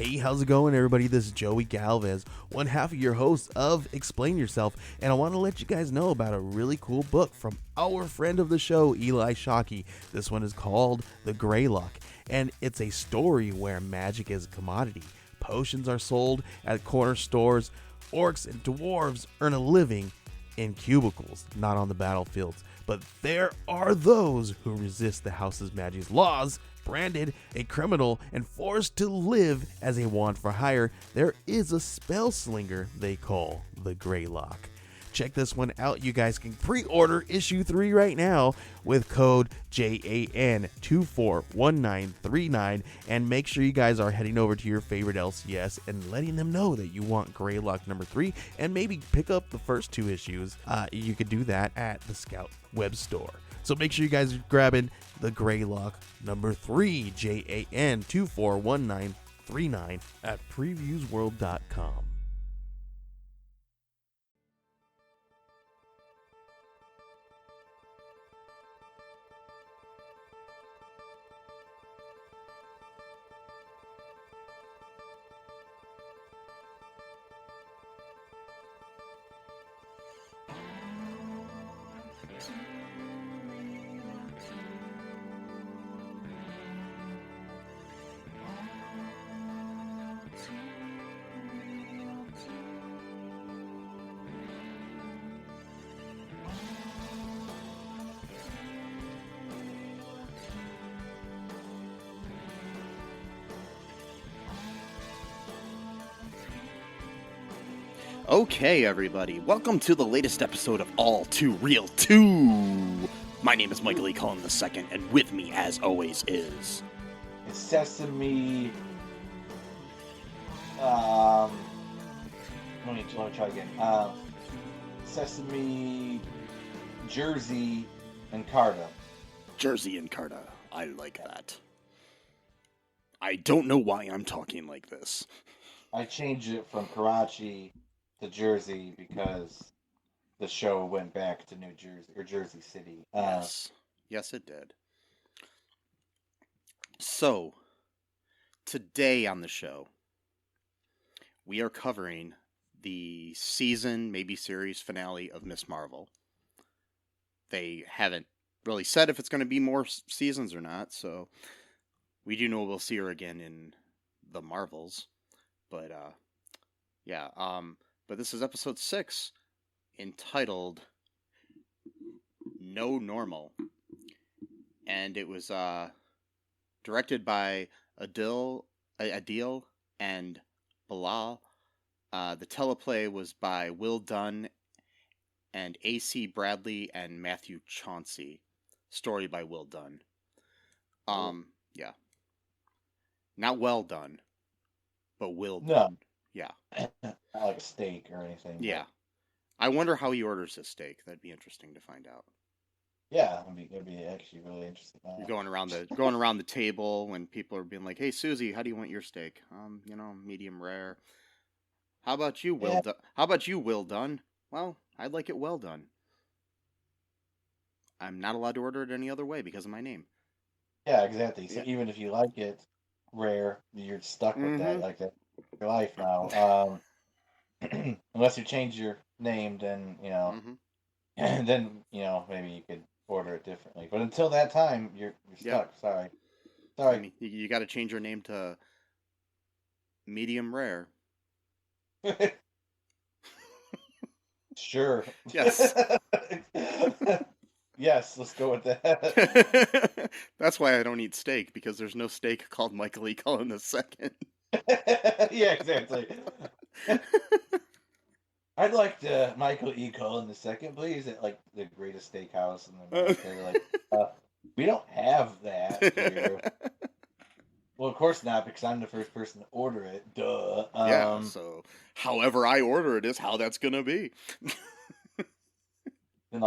Hey, how's it going, everybody? This is Joey Galvez, one half of your host of Explain Yourself, and I want to let you guys know about a really cool book from our friend of the show, Eli Shockey. This one is called The Greylock, and it's a story where magic is a commodity. Potions are sold at corner stores. Orcs and dwarves earn a living in cubicles, not on the battlefields. But there are those who resist the house's magic's laws. Branded a criminal and forced to live as a wand for hire, there is a spell slinger they call the Greylock. Check this one out. You guys can pre-order issue 3 right now with code JAN241939, and make sure you guys are heading over to your favorite LCS and letting them know that you want Greylock number 3, and maybe pick up the first 2 issues. You could do that at the Scout web store. So make sure you guys are grabbing the Greylock number 3, JAN241939 at previewsworld.com. Okay, everybody, welcome to the latest episode of All Too Real 2. My name is Michael E. Cullen II, and with me, as always, is... It's Sesame... Let me try again. Sesame, Jersey, and Carta. Jersey and Carta. I like that. I don't know why I'm talking like this. I changed it from Karachi to Jersey because the show went back to New Jersey, or Jersey City. Yes. Yes, it did. So, today on the show, we are covering the season, maybe series finale of Miss Marvel. They haven't really said if it's going to be more seasons or not, so we do know we'll see her again in the Marvels. But, but this is episode 6, entitled No Normal. And it was directed by Adil and Bilal. The teleplay was by Will Dunn and A.C. Bradley and Matthew Chauncey. Story by Will Dunn. Yeah. Not well done, but Will Dunn. Yeah. Not like a steak or anything. Yeah. I wonder how he orders his steak. That'd be interesting to find out. Yeah, it'd be actually really interesting. You're going around the table when people are being like, "Hey, Susie, how do you want your steak? Medium rare. How about you, Will? Yeah. How about you, Will Dunn? Well, I'd like it well done. I'm not allowed to order it any other way because of my name." Yeah, exactly. So even if you like it rare, you're stuck with that like that your life now. Unless you change your name, then and then maybe you could order it differently. But until that time, you're stuck. Yeah. Sorry. I mean, you got to change your name to medium rare. Sure. Yes. Yes, let's go with that. That's why I don't eat steak, because there's no steak called Michael E. Cullen II. Yeah, exactly. I'd like the Michael E. Cullen II, please, at like the greatest steakhouse in America. We don't have that here. Well, of course not, because I'm the first person to order it. Duh. Yeah, so however I order it is how that's gonna be. Then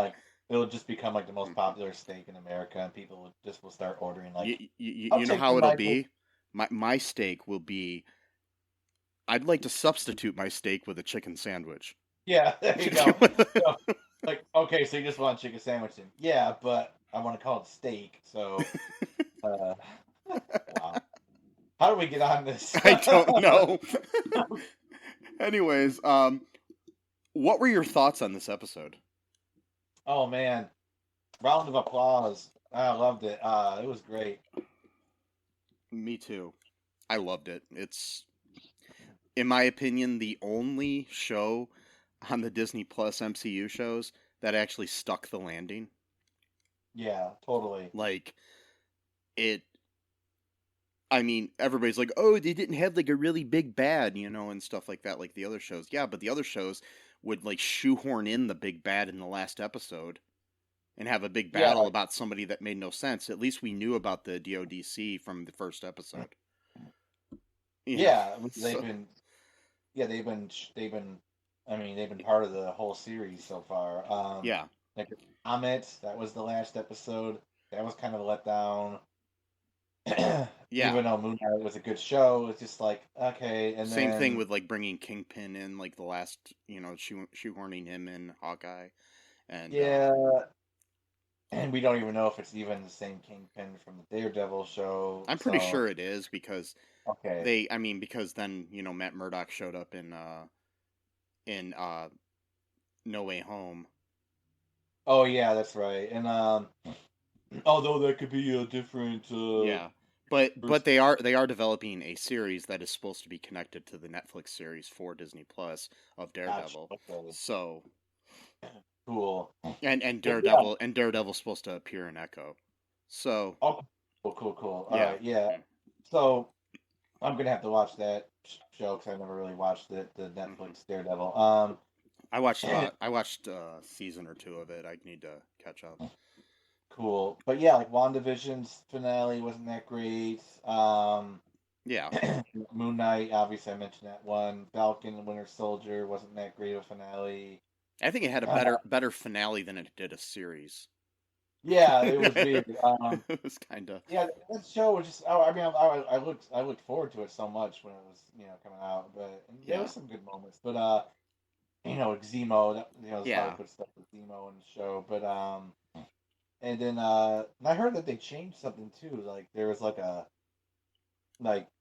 it'll just become like the most popular steak in America, and people will start ordering You know how it'll be? My steak will be. I'd like to substitute my steak with a chicken sandwich. Yeah, there you go. Okay, so you just want a chicken sandwich then? Yeah, but I want to call it steak. So, wow. How do we get on this? I don't know. Anyways, what were your thoughts on this episode? Oh man, round of applause. I loved it. It was great. Me too. I loved it. It's, in my opinion, the only show on the Disney Plus MCU shows that actually stuck the landing. Yeah, totally. Like, I mean, everybody's like, oh, they didn't have like a really big bad, and stuff like that, like the other shows. Yeah, but the other shows would like shoehorn in the big bad in the last episode and have a big battle about somebody that made no sense. At least we knew about the DODC from the first episode. They've been part of the whole series so far. Like Amit, that was the last episode. That was kind of a letdown. Even though Moon Knight was a good show, it's just like, okay. And same thing with like bringing Kingpin in, like the last, shoehorning him in Hawkeye, and and we don't even know if it's even the same Kingpin from the Daredevil show. I'm pretty sure it is because because then Matt Murdock showed up in No Way Home. Oh yeah, that's right. And although that could be a different but they are developing a series that is supposed to be connected to the Netflix series for Disney Plus of Daredevil. So cool. And Daredevil's supposed to appear in Echo. So cool. All right, yeah. So I'm gonna have to watch that show because I never really watched it, the Netflix Daredevil. I watched a season or two of it. I need to catch up. Cool, but yeah, like WandaVision's finale wasn't that great. Moon Knight, obviously I mentioned that one. Falcon and Winter Soldier wasn't that great of a finale. I think it had a better finale than it did a series. Yeah, it was weird. It was kind of. Yeah, that show was just. I looked forward to it so much when it was coming out, but there was some good moments. But Zemo, there's a lot of good stuff with Zemo in the show. But and then I heard that they changed something too. Like there was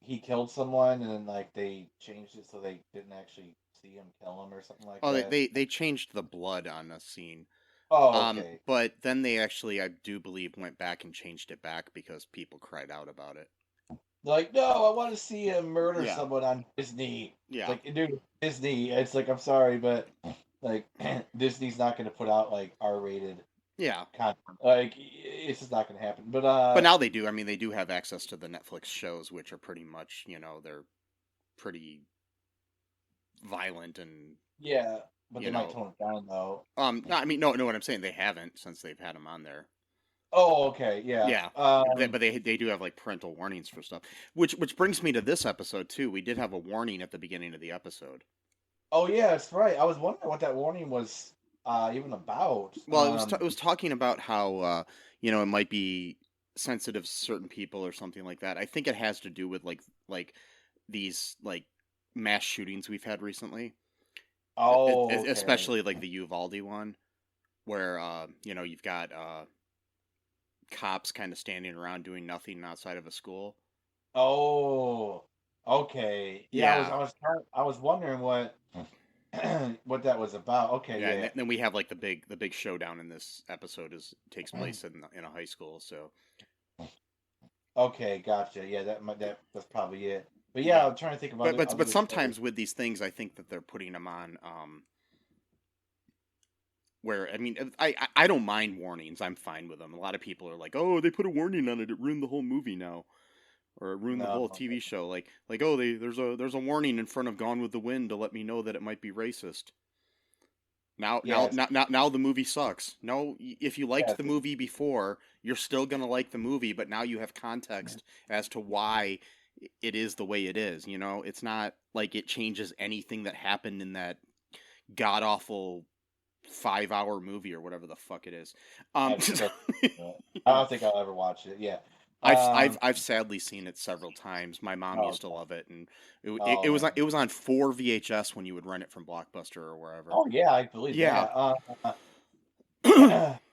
he killed someone, and then they changed it so they didn't actually see him kill him or something like that. Oh, they changed the blood on a scene. Oh, okay. But then they actually, I do believe, went back and changed it back because people cried out about it. Like, no, I want to see him murder someone on Disney. Yeah. Like, dude, Disney. It's like, I'm sorry, but Disney's not going to put out R-rated. Yeah. Content. It's just not going to happen. But now they do. I mean, they do have access to the Netflix shows, which are pretty much, they're pretty violent and. Yeah. But they might tone it down, though. No, what I'm saying, they haven't since they've had them on there. Oh, okay, yeah. Yeah, but they do have parental warnings for stuff, which brings me to this episode too. We did have a warning at the beginning of the episode. Oh yeah, that's right. I was wondering what that warning was even about. Well, it was talking about how it might be sensitive to certain people or something like that. I think it has to do with like these mass shootings we've had recently. Oh, okay. Especially the Uvalde one, where you've got cops kind of standing around doing nothing outside of a school. Oh, okay. Yeah. I was wondering what what that was about. Okay, yeah. And then we have the big showdown in this episode takes place in a high school. So. Okay, gotcha. Yeah, that's probably it. But yeah, I'm trying to think about But sometimes with these things, I think that they're putting them on. Where I don't mind warnings. I'm fine with them. A lot of people are like, "Oh, they put a warning on it. It ruined the whole movie now, or it ruined the whole TV show." There's a warning in front of Gone with the Wind to let me know that it might be racist. Now the movie sucks. No, if you liked the movie before, you're still gonna like the movie, but now you have context as to why it is the way it is. It's not like it changes anything that happened in that god awful 5-hour movie or whatever the fuck it is. I don't think I'll ever watch it. Yeah. I've sadly seen it several times. My mom used to love it, and it was on 4 VHS when you would rent it from Blockbuster or wherever. Oh yeah, I believe that.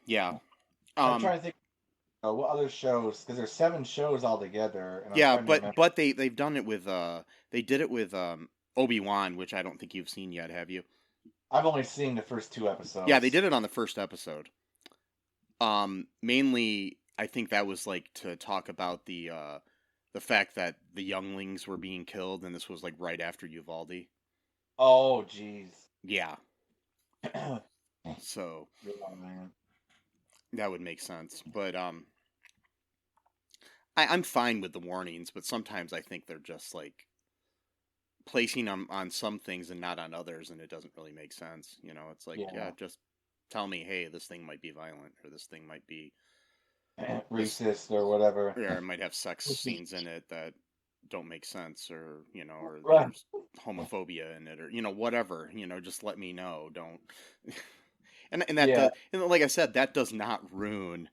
Yeah. I'm trying to think. What other shows? Because there's 7 shows altogether, and I'm Yeah, trying to remember. but they've done it with they did it with Obi-Wan, which I don't think you've seen yet, have you? I've only seen the first 2 Yeah, they episodes. did it on the first episode. Mainly, I think that was like to talk about the fact that the younglings were being killed, and this was like right after Uvalde. Oh, jeez. Yeah, Yeah, so man. that would make sense. But I'm fine with the warnings, but sometimes I think they're just like placing them on some things and not on others, and it doesn't really make sense. You know, it's like, yeah, Yeah. just tell me, hey, this thing might be violent, or this thing might be this, Racist or whatever. or it might have sex scenes in it that don't make sense, or or Right. there's homophobia in it, or whatever. Just let me know. Don't. and that Yeah. does, and like I said, that does not ruin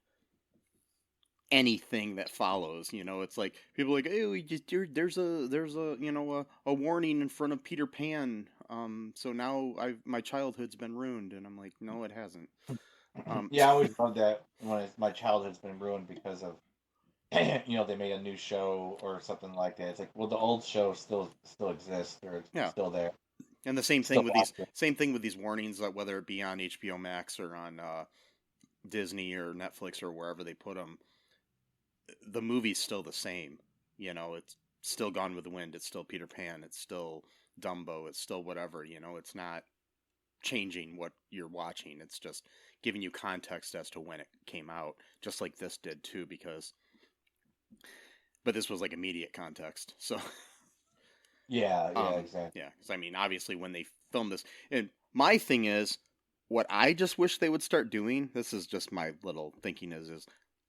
anything that follows. It's like people are like, hey, there's a a warning in front of Peter Pan. So now my childhood's been ruined, and I'm like, no, it hasn't. Yeah, I always love that when my childhood's been ruined because of they made a new show or something like that. It's like, well, the old show still exists or it's Yeah, still there. and the same Still thing with these watching. warnings, whether it be on HBO Max or on Disney or Netflix or wherever they put them. The movie's still the same. It's still Gone with the Wind. It's still Peter Pan. It's still Dumbo. It's still whatever. It's not changing what you're watching. It's just giving you context as to when it came out, just like this did too. But this was like immediate context. So Yeah, exactly. yeah, because I mean, obviously when they filmed this, and my thing is, what I just wish they would start doing. This is just my little thinking is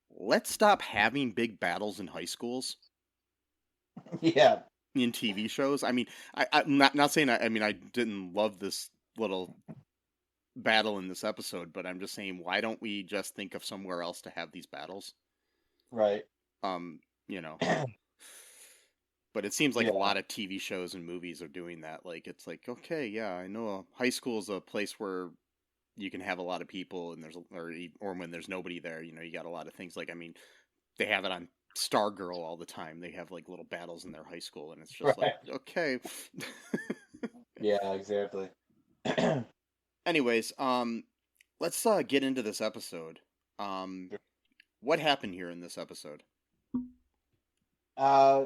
let's stop having big battles in high schools. Yeah. In TV shows. I mean, I'm not saying I mean I didn't love this little battle in this episode, but I'm just saying why don't we just think of somewhere else to have these battles? Right. Um, you know. But it seems like a Yeah. lot of TV shows and movies are doing that. Like it's like, okay, yeah, I know high school is a place where you can have a lot of people and or when there's nobody there, you got a lot of things like I mean, they have it on Stargirl all the time. They have like little battles in their high school, and it's just like, Right. okay. Yeah, exactly. Anyways, let's get into this episode. Um, what happened here in this episode? uh,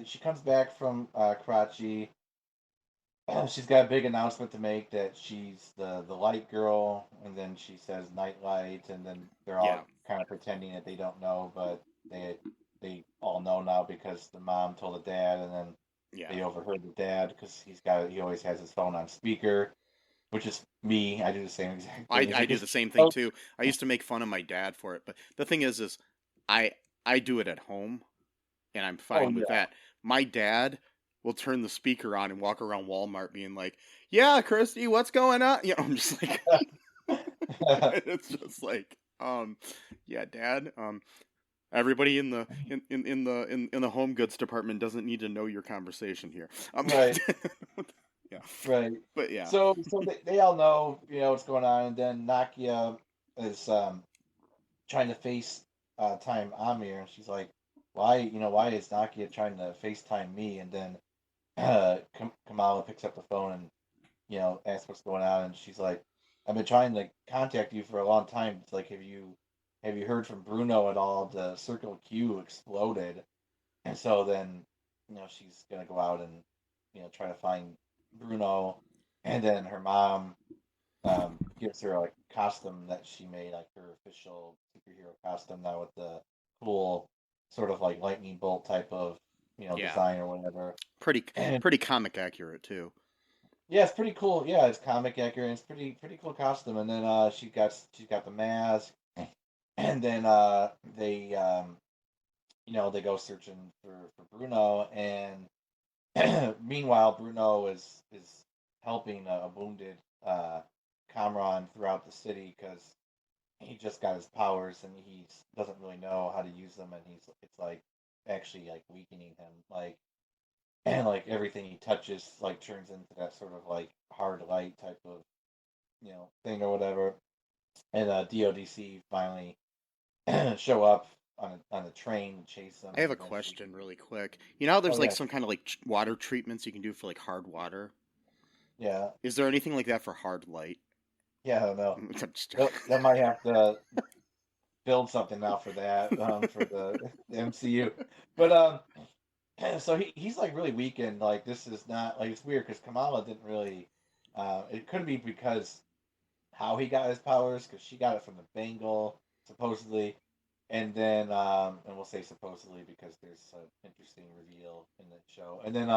she comes back from Karachi. She's got a big announcement to make that she's the light girl, and then she says night light, and then they're Yeah, all kind of pretending that they don't know, but they all know now because the mom told the dad, and then yeah. they overheard the dad because he always has his phone on speaker, which is me. I do the same exact thing. I do the same thing too. I used to make fun of my dad for it, but the thing is I I do it at home, and I'm Oh fine with yeah. that. My dad will turn the speaker on and walk around Walmart being like, "Yeah, Christy, what's going on?" I'm just like, it's just like, yeah, Dad, everybody in the home goods department doesn't need to know your conversation here. Right. Yeah, Right. but yeah, So they all know, what's going on, and then Nakia is trying to FaceTime Amir, and she's like, why is Nakia trying to FaceTime me? And then Kamala picks up the phone and, asks what's going on, and she's like, I've been trying to contact you for a long time. It's like, have you heard from Bruno at all? The Circle Q exploded. And so then, she's gonna go out and, try to find Bruno, and then her mom gives her like costume that she made, like her official superhero costume now with the cool sort of like lightning bolt type of yeah, design or whatever. pretty And pretty comic accurate too. yeah, it's pretty cool. Yeah, it's comic accurate. It's pretty cool costume. And then she's got the mask, and then they go searching for Bruno, and meanwhile Bruno is helping a wounded uh, Kamran throughout the city because he just got his powers and he doesn't really know how to use them, and it's like actually like weakening him, like, and like everything he touches like turns into that sort of like hard light type of thing or whatever. And DODC finally show up on a train and chase them. I have a Eventually. question really quick. You know how there's some kind of like water treatments you can do for like hard water? Yeah. Is there anything like that for hard light? Yeah, I don't know. They might have to build something now for that, for the MCU. But so he's like really weakened. Like this is not like it's weird because Kamala didn't really. It could be because how he got his powers because she got it from the Bengal supposedly, and then and we'll say supposedly because there's an interesting reveal in the show, and then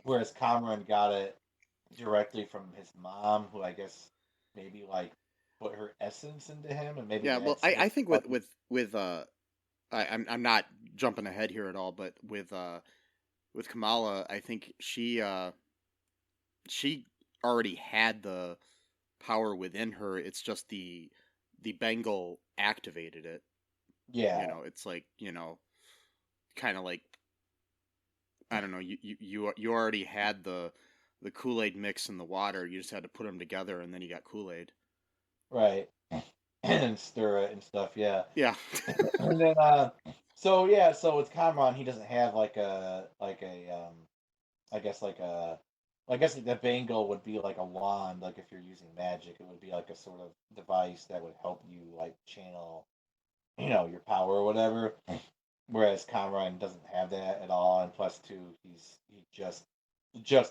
whereas Cameron got it directly from his mom, who I guess maybe like put her essence into him, and maybe Yeah, well, I think with I'm not jumping ahead here at all, but with Kamala, I think she already had the power within her. It's just the Bengal activated it. Yeah. It's like, kind of like, I don't know, you already had the Kool-Aid mix in the water. You just had to put them together and then you got Kool-Aid. Right. And stir it and stuff, yeah. Yeah. And then so yeah, so with Kamran he doesn't have like a I guess like a I guess the bangle would be like a wand, like if you're using magic, it would be like a sort of device that would help you like channel, your power or whatever. Whereas Kamran doesn't have that at all, and plus two, he just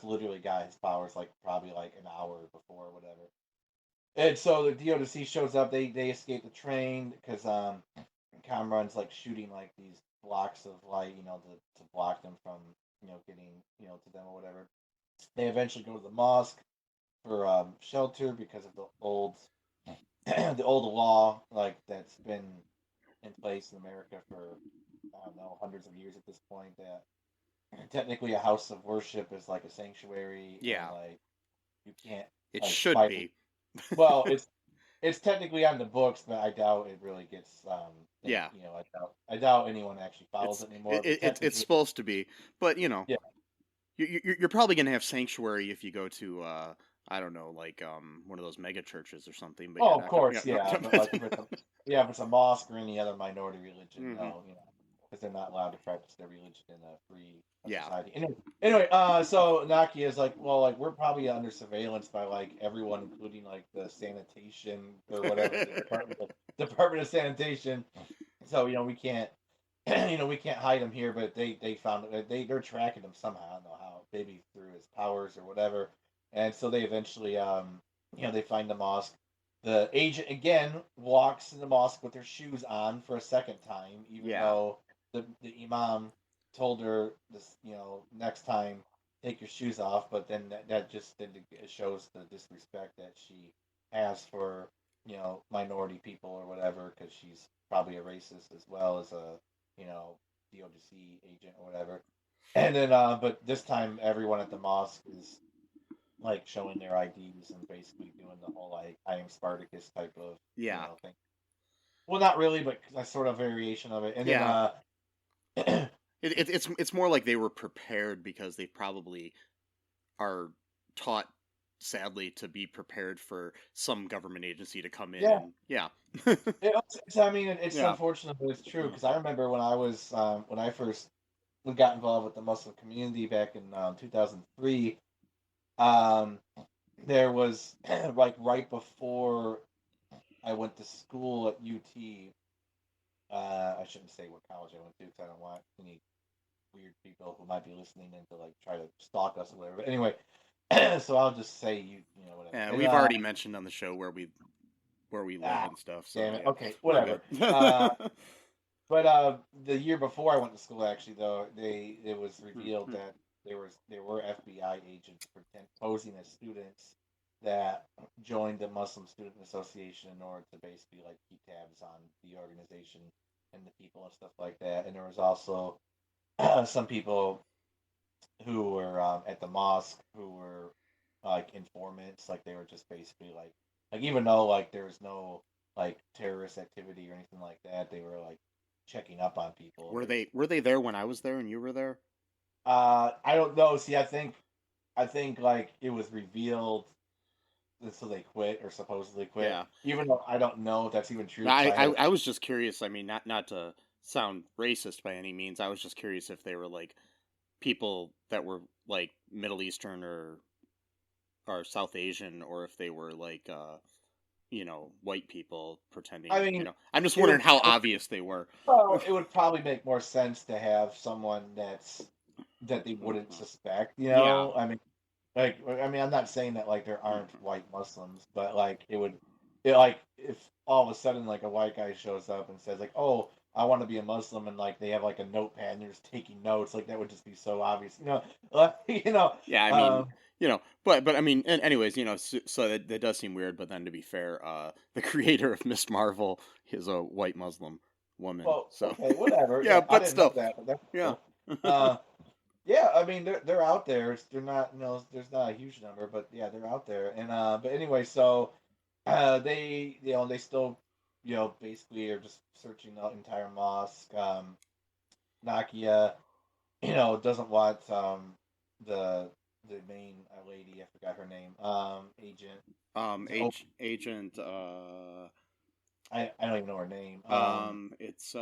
literally got his powers like probably like an hour before or whatever. And so the DOC shows up. They escape the train because Kamran's like shooting like these blocks of light, to block them from getting to them or whatever. They eventually go to the mosque for shelter because of the old the old law like that's been in place in America for I don't know hundreds of years at this point that technically a house of worship is like a sanctuary. Yeah. And, like you can't. It like, should be. Well, it's technically on the books, but I doubt it really gets. Yeah. I doubt anyone actually follows it anymore. It's supposed to be, but Yeah. you're probably gonna have sanctuary if you go to I don't know, like one of those mega churches or something. But of course, yeah. But like if it's a mosque or any other minority religion, no, because they're not allowed to practice their religion in a free society. Anyway, so Nakia is like, well, like we're probably under surveillance by like everyone, including like the sanitation or whatever, the Department of Sanitation. So we can't, we can't hide him here. But they found they're tracking him somehow. I don't know how, maybe through his powers or whatever. And so they eventually, they find the mosque. The agent again walks in the mosque with her shoes on for a second time, even though the imam told her this, next time take your shoes off. But then that just shows the disrespect that she has for minority people or whatever, because she's probably a racist as well as a DOC agent or whatever. And then, but this time everyone at the mosque is like showing their IDs and basically doing the whole like I am Spartacus type of thing. Well, not really, but a sort of variation of it. And then it's more like they were prepared because they probably are taught, sadly, to be prepared for some government agency to come in. It's unfortunate, but it's true because I remember when I was when I first got involved with the Muslim community back in 2003. There was like right before I went to school at UT. I shouldn't say what college I went to because I don't want any weird people who might be listening in to like try to stalk us or whatever. But anyway, so I'll just say whatever. Yeah, we've already mentioned on the show where we live and stuff. So damn it. Okay, whatever. But the year before I went to school, actually, though, it was revealed that there were FBI agents posing as students that joined the Muslim Student Association in order to basically like keep tabs on the organization and the people and stuff like that. And there was also some people who were at the mosque who were like informants, like they were just basically like even though like there was no like terrorist activity or anything like that, they were like checking up on people. Were they there when I was there and you were there? I don't know. See, I think like it was revealed so they quit or supposedly quit. Yeah. Even though I don't know if that's even true. I was just curious. I mean, not to sound racist by any means. I was just curious if they were like people that were like Middle Eastern or South Asian, or if they were like white people pretending. I mean, I'm just wondering how obvious they were. Well, it would probably make more sense to have someone that they wouldn't suspect. Yeah. I mean, I'm not saying that like there aren't white Muslims, but like like if all of a sudden like a white guy shows up and says like, "Oh, I want to be a Muslim," and like they have like a notepad and they're just taking notes, like that would just be so obvious, Yeah, I mean, but I mean, anyways, so that does seem weird. But then, to be fair, the creator of Miss Marvel is a white Muslim woman. Well, So okay, whatever. yeah, I but didn't still, know that, but that's yeah, cool. Yeah, I mean they're out there. They're not, there's not a huge number, but yeah, they're out there. And but anyway, so they still basically are just searching the entire mosque. Nakia, doesn't want the main lady, I forgot her name, agent. agent. I don't even know her name. It's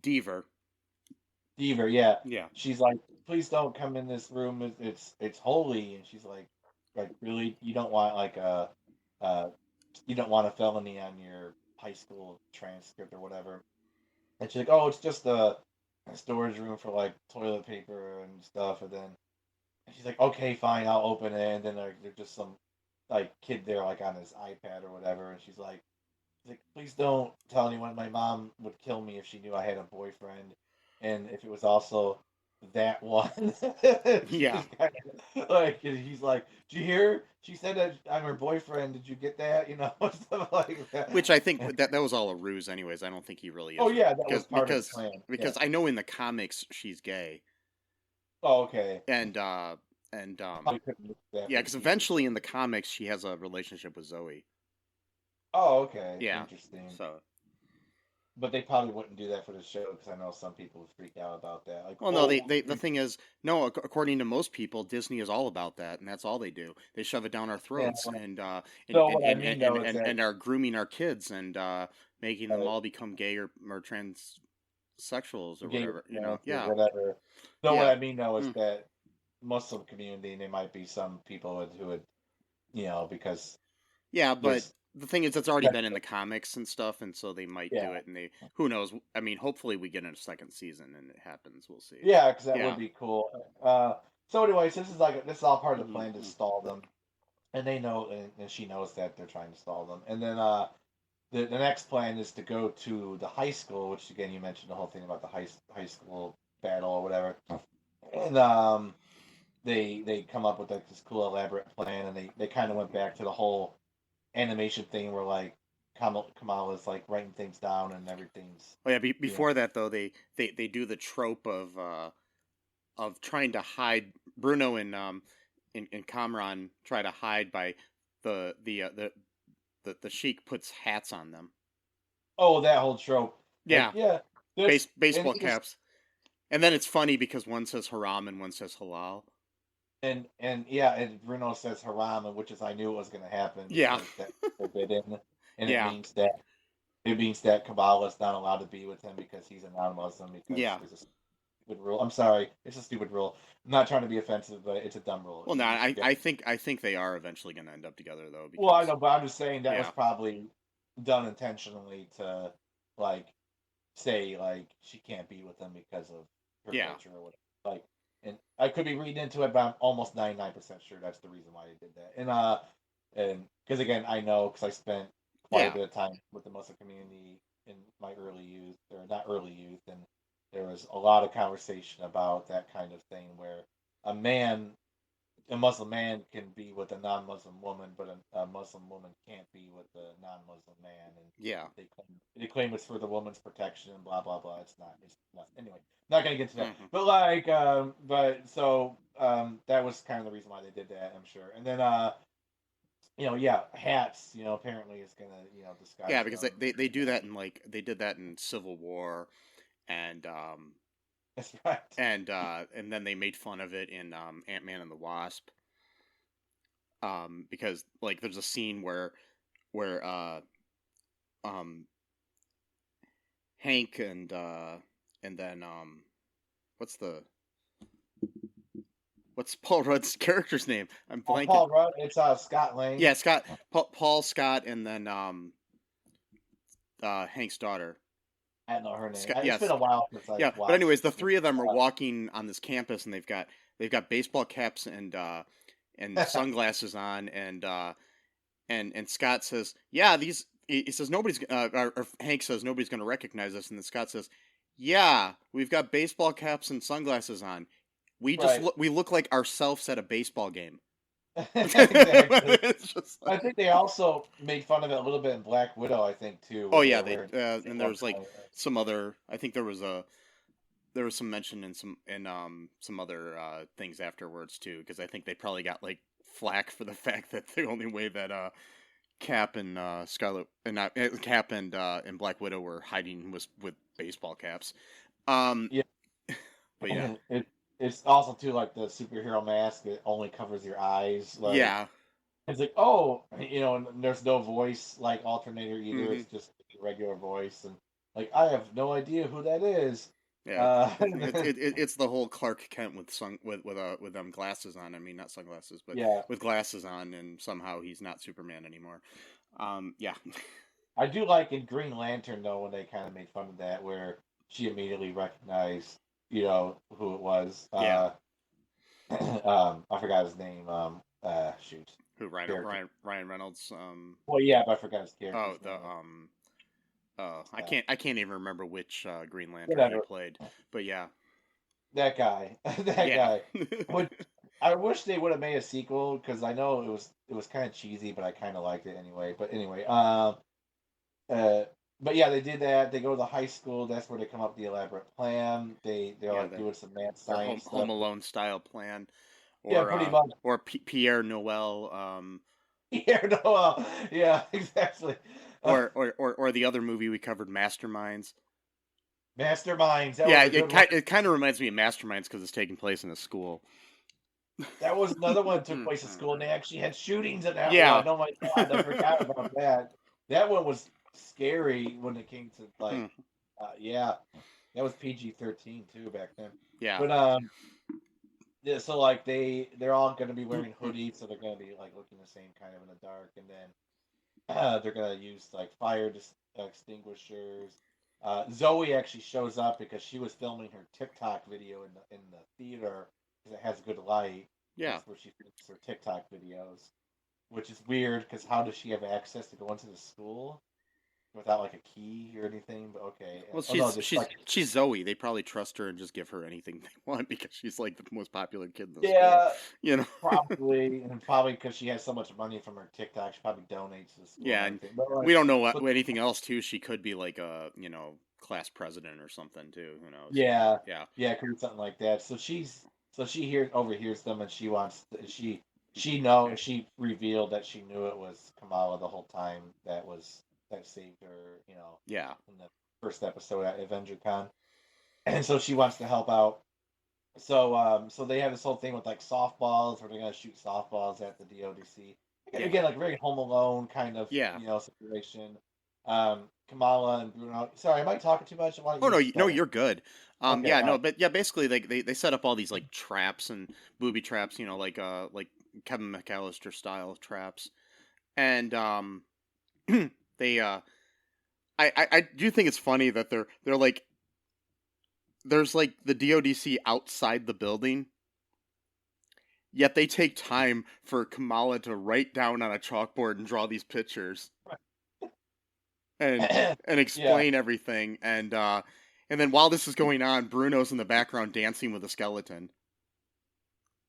Deaver. Deaver, yeah. Yeah. She's like, please don't come in this room. It's holy. And she's like really, you don't want like you don't want a felony on your high school transcript or whatever. And she's like, oh, it's just a storage room for like toilet paper and stuff. And then she's like, okay, fine, I'll open it. And then there's just some like kid there like on his iPad or whatever. And she's like, please don't tell anyone. My mom would kill me if she knew I had a boyfriend, and if it was also that one. Yeah. Like he's like, did you hear? She said that I'm her boyfriend. Did you get that? Stuff like that. Which I think that was all a ruse, anyways. I don't think he really is. Oh yeah, that was part of the plan. Because I know in the comics she's gay. Oh okay. And yeah, because eventually in the comics she has a relationship with Zoe. Oh okay. Yeah. Interesting. So. But they probably wouldn't do that for the show because I know some people would freak out about that. Like, well, no, the thing is, no. According to most people, Disney is all about that, and that's all they do. They shove it down our throats, and are grooming our kids and making them all become gay or transsexuals or whatever. Yeah, whatever. No, what I mean though is that Muslim community, there might be some people who would, because but. The thing is, it's already been in the comics and stuff, and so they might do it. And who knows? I mean, hopefully we get a second season and it happens. We'll see. Yeah, because that would be cool. So, anyways, this is all part of the plan to stall them, and they know, and she knows that they're trying to stall them. And then the next plan is to go to the high school, which again you mentioned the whole thing about the high school battle or whatever, and they come up with like this cool elaborate plan, and they kind of went back to the whole animation thing where like Kamala's like writing things down and everything's. Oh yeah, before that though, they do the trope of trying to hide. Bruno and Kamran try to hide by the Sheik puts hats on them. Oh, that whole trope. Yeah, like, yeah. Baseball caps. And then it's funny because one says haram and one says halal. And Bruno says haram, which is I knew it was going to happen. Yeah. That's forbidden, and it means that Kamala's not allowed to be with him because he's a non-Muslim. Because there's a stupid rule. I'm sorry, it's a stupid rule. I'm not trying to be offensive, but it's a dumb rule. Well, no, I think they are eventually going to end up together though. Because, well, I know, but I'm just saying that was probably done intentionally to like say like she can't be with him because of her culture or whatever. Like. And I could be reading into it, but I'm almost 99% sure that's the reason why they did that. And because again, I know because I spent quite a bit of time with the Muslim community in my early youth, or not early youth, and there was a lot of conversation about that kind of thing where a Muslim man can be with a non-Muslim woman, but a Muslim woman can't be with a non-Muslim man. And they claim it's for the woman's protection and blah blah blah. It's not. Anyway, not gonna get to that. Mm-hmm. But like, that was kind of the reason why they did that, I'm sure. And then hats. Apparently it's gonna disguise. Yeah, because they do that in they did that in Civil War, and that's right. And then they made fun of it in Ant-Man and the Wasp. because like there's a scene where Hank and then what's Paul Rudd's character's name? I'm blanking. Paul Rudd. It's Scott Lang. Yeah, Scott. Paul Scott, and then Hank's daughter. I don't know her name. Scott, it's been a while since I but anyways, the three of them are walking on this campus, and they've got baseball caps and sunglasses on, and Scott says, "Yeah, these." He says nobody's. Or Hank says nobody's going to recognize us, and then Scott says, "Yeah, we've got baseball caps and sunglasses on. We just we look like ourselves at a baseball game." Exactly. I think they also made fun of it a little bit in Black Widow. I think too. Oh yeah, and there was like some other. I think there was some mention in some other things afterwards too, because I think they probably got like flack for the fact that the only way that Cap and Scarlet and Cap and Black Widow were hiding was with baseball caps. Yeah, but yeah, it's also too like the superhero mask. It only covers your eyes. Like, yeah, it's like there's no voice like alternator either. Mm-hmm. It's just a regular voice, and like I have no idea who that is. Yeah, it's the whole Clark Kent with them glasses on. I mean, not sunglasses, but with glasses on, and somehow he's not Superman anymore. Yeah. I do like in Green Lantern though when they kind of made fun of that, where she immediately recognized, who it was. Yeah. I forgot his name. Shoot. Who Ryan Reynolds? Well, yeah, but I forgot his character. Oh, the I can't even remember which Green Lantern he played, but yeah, that guy, guy. I wish they would have made a sequel because I know it was kind of cheesy, but I kind of liked it anyway. But anyway, but yeah, they did that. They go to the high school. That's where they come up with the elaborate plan. They're doing some mad science Home Alone style plan. Or, pretty much. Or Pierre Noel. Pierre Noel. Yeah, exactly. Or the other movie we covered, Masterminds. Masterminds. It kind of reminds me of Masterminds because it's taking place in a school. That was another one that took place in school, and they actually had shootings in that one. Oh my god, I forgot about that. That one was scary when it came to like, that was PG-13 too back then. Yeah, but so like they're all going to be wearing hoodies, so they're going to be like looking the same kind of in the dark, and then they're going to use like fire extinguishers. Zoe actually shows up because she was filming her TikTok video in the theater because it has good light. Yeah, that's where she films her TikTok videos, which is weird because how does she have access to go into the school without like a key or anything? But okay. Well, she's Zoe. They probably trust her and just give her anything they want because she's like the most popular kid in the school. Probably, and probably because she has so much money from her TikTok, she probably donates to the school. Yeah, and we don't know anything else too. She could be like a class president or something too. Who knows? Yeah, could be something like that. So she overhears them, and she revealed that she knew it was Kamala the whole time. That saved her, in the first episode at Avenger Con. And so she wants to help out. So they have this whole thing with like softballs, where they're gonna shoot softballs at the DODC. Again, like very Home Alone kind of situation. Kamala and Bruno. Sorry, am I talking too much? No, you're good. Okay, basically they set up all these like traps and booby traps, like Kevin McAllister style traps, and they I do think it's funny that they're like there's like the DODC outside the building, yet they take time for Kamala to write down on a chalkboard and draw these pictures and explain everything, and then while this is going on, Bruno's in the background dancing with a skeleton.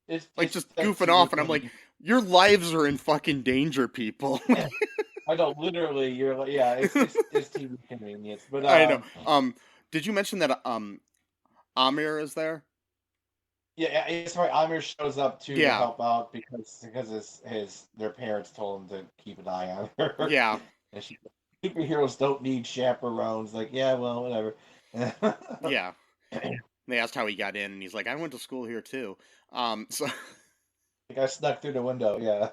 It's just goofing off, and I'm like, your lives are in fucking danger, people. I know, literally, you're like, it's TV convenience. But I know. Did you mention that Aamir is there? Yeah, it's right. Aamir shows up to help out because their parents told him to keep an eye on her. Yeah. And superheroes don't need chaperones. Like, yeah, well, whatever. Yeah. They asked how he got in, and he's like, I went to school here too. So The guy snuck through the window. Yeah.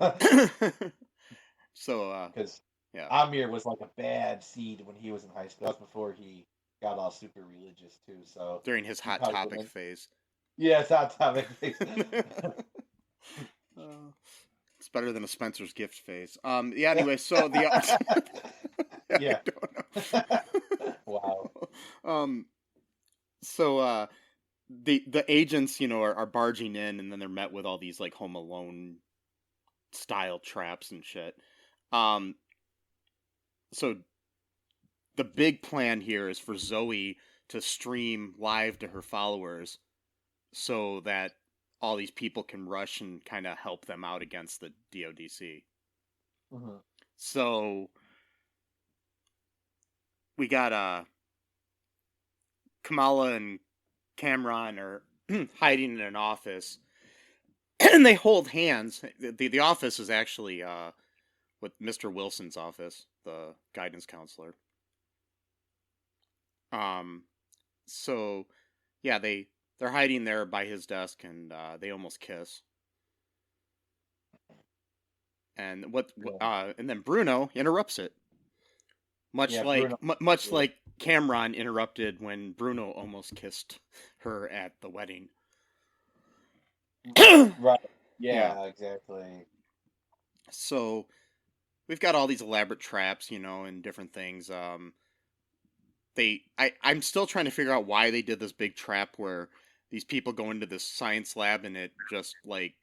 So, because yeah. Aamir was like a bad seed when he was in high school. That's before he got all super religious too. So During his Hot Topic phase. Yeah, it's Hot Topic phase. It's better than a Spencer's Gift phase. Yeah. Anyway, so the yeah. I don't know. Wow. So the agents, are barging in, and then they're met with all these like Home Alone style traps and shit. So the big plan here is for Zoe to stream live to her followers so that all these people can rush and kind of help them out against the DODC. Mm-hmm. So we got Kamala and Cameron are hiding in an office, and they hold hands. The office is actually with Mr. Wilson's office, the guidance counselor. So yeah, they're hiding there by his desk, and they almost kiss. And and then Bruno interrupts it, much like Cameron interrupted when Bruno almost kissed her at the wedding. Right. Yeah, exactly. So we've got all these elaborate traps, and different things. I'm still trying to figure out why they did this big trap where these people go into this science lab and it just like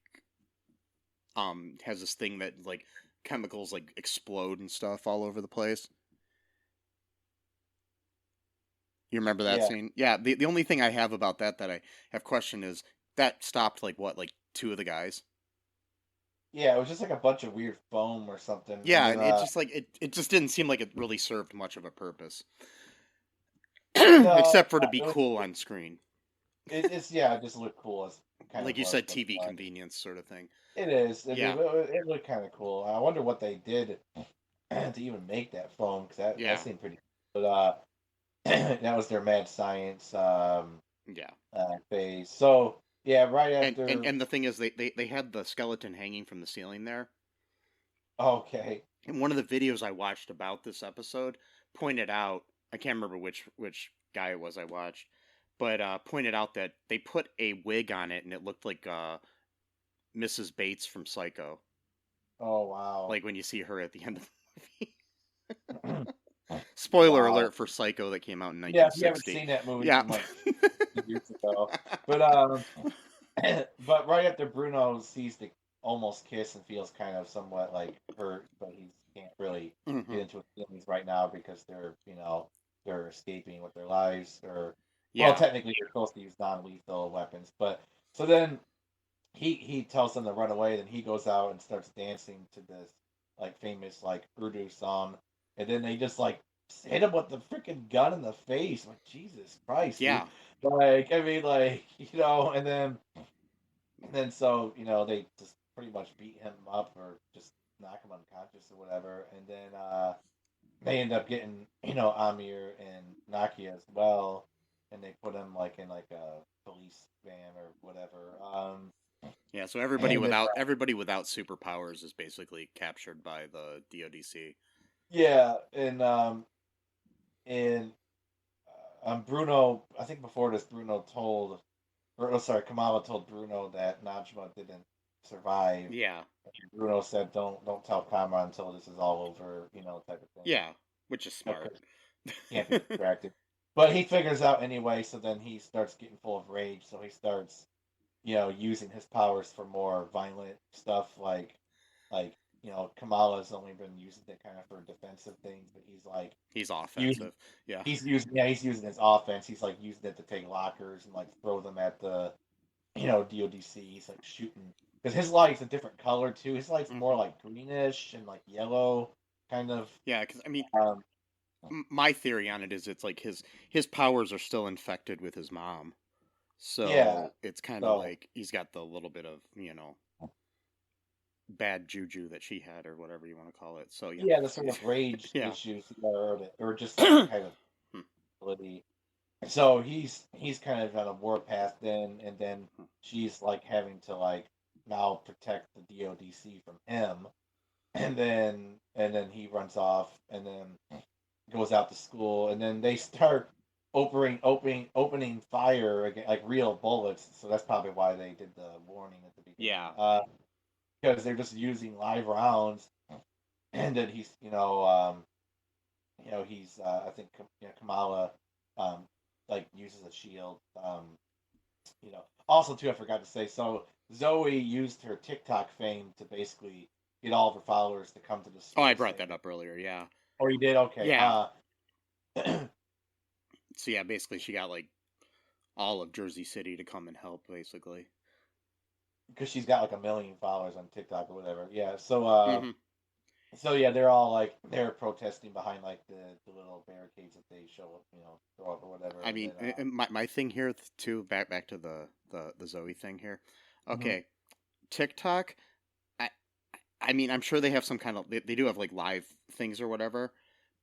has this thing that like chemicals like explode and stuff all over the place. You remember that scene? Yeah. The only thing I have about that I have questioned is that stopped like two of the guys. Yeah, it was just like a bunch of weird foam or something. Yeah, and it just like it just didn't seem like it really served much of a purpose. No, except for to be cool on screen. It just looked cool as kind like of you said, TV convenience sort of thing. It is. It looked kind of cool. I wonder what they did to even make that foam, because that seemed pretty cool. But that was their mad science phase. So yeah, right after and the thing is they had the skeleton hanging from the ceiling there. Okay. And one of the videos I watched about this episode pointed out, I can't remember which guy it was I watched, but pointed out that they put a wig on it and it looked like Mrs. Bates from Psycho. Oh wow! Like when you see her at the end of the movie. Spoiler alert for Psycho that came out in 1960. Yeah, if you haven't seen that movie from like years ago. But right after Bruno sees the almost kiss and feels kind of somewhat like hurt, but he can't really get into his feelings right now because they're escaping with their lives, or well, technically they're supposed to use non-lethal weapons, but so then he tells them to run away, then he goes out and starts dancing to this like famous like Urdu song, and then they just like hit him with the freaking gun in the face. Like, Jesus Christ. Yeah. Dude. Like, I mean, like, and then so, they just pretty much beat him up or just knock him unconscious or whatever. And then they end up getting, Aamir and Nakia as well. And they put him like in like a police van or whatever. Yeah, so everybody without superpowers is basically captured by the DODC. Yeah, and Bruno, I think before this, Kamala told Bruno that Najma didn't survive. Yeah. And Bruno said, "Don't tell Kamala until this is all over," type of thing. Yeah, which is smart. Can't be distracted. But he figures out anyway, so then he starts getting full of rage. So he starts, using his powers for more violent stuff, like Kamala's only been using it kind of for defensive things, but he's offensive. He's using his offense. He's like using it to take lockers and like throw them at the DODC. He's like shooting, because his light's a different color too. His light's more like greenish and like yellow kind of. Yeah, because I mean, my theory on it is it's like his powers are still infected with his mom, so it's kind of like he's got the little bit of bad juju that she had, or whatever you want to call it. So yeah, the sort of rage issues, or just kind of ability. So he's kind of on a warpath then, and then she's like having to like now protect the DODC from him, and then he runs off, and then goes out to school, and then they start opening fire again, like real bullets. So that's probably why they did the warning at the beginning. Yeah. Because they're just using live rounds, and then he's he's I think Kamala like uses a shield. Also too, I forgot to say, so Zoe used her TikTok fame to basically get all of her followers to come to the school. Oh, I brought that up earlier. Yeah. Oh, you did? Okay. Yeah. So yeah, basically she got like all of Jersey City to come and help, basically. Because she's got like 1 million followers on TikTok or whatever. Yeah. So so yeah, they're all like they're protesting behind like the little barricades that they show up, throw up or whatever. I mean, my thing here too. Back to the Zoe thing here. Okay, TikTok. I mean, I'm sure they have some kind of they do have like live things or whatever,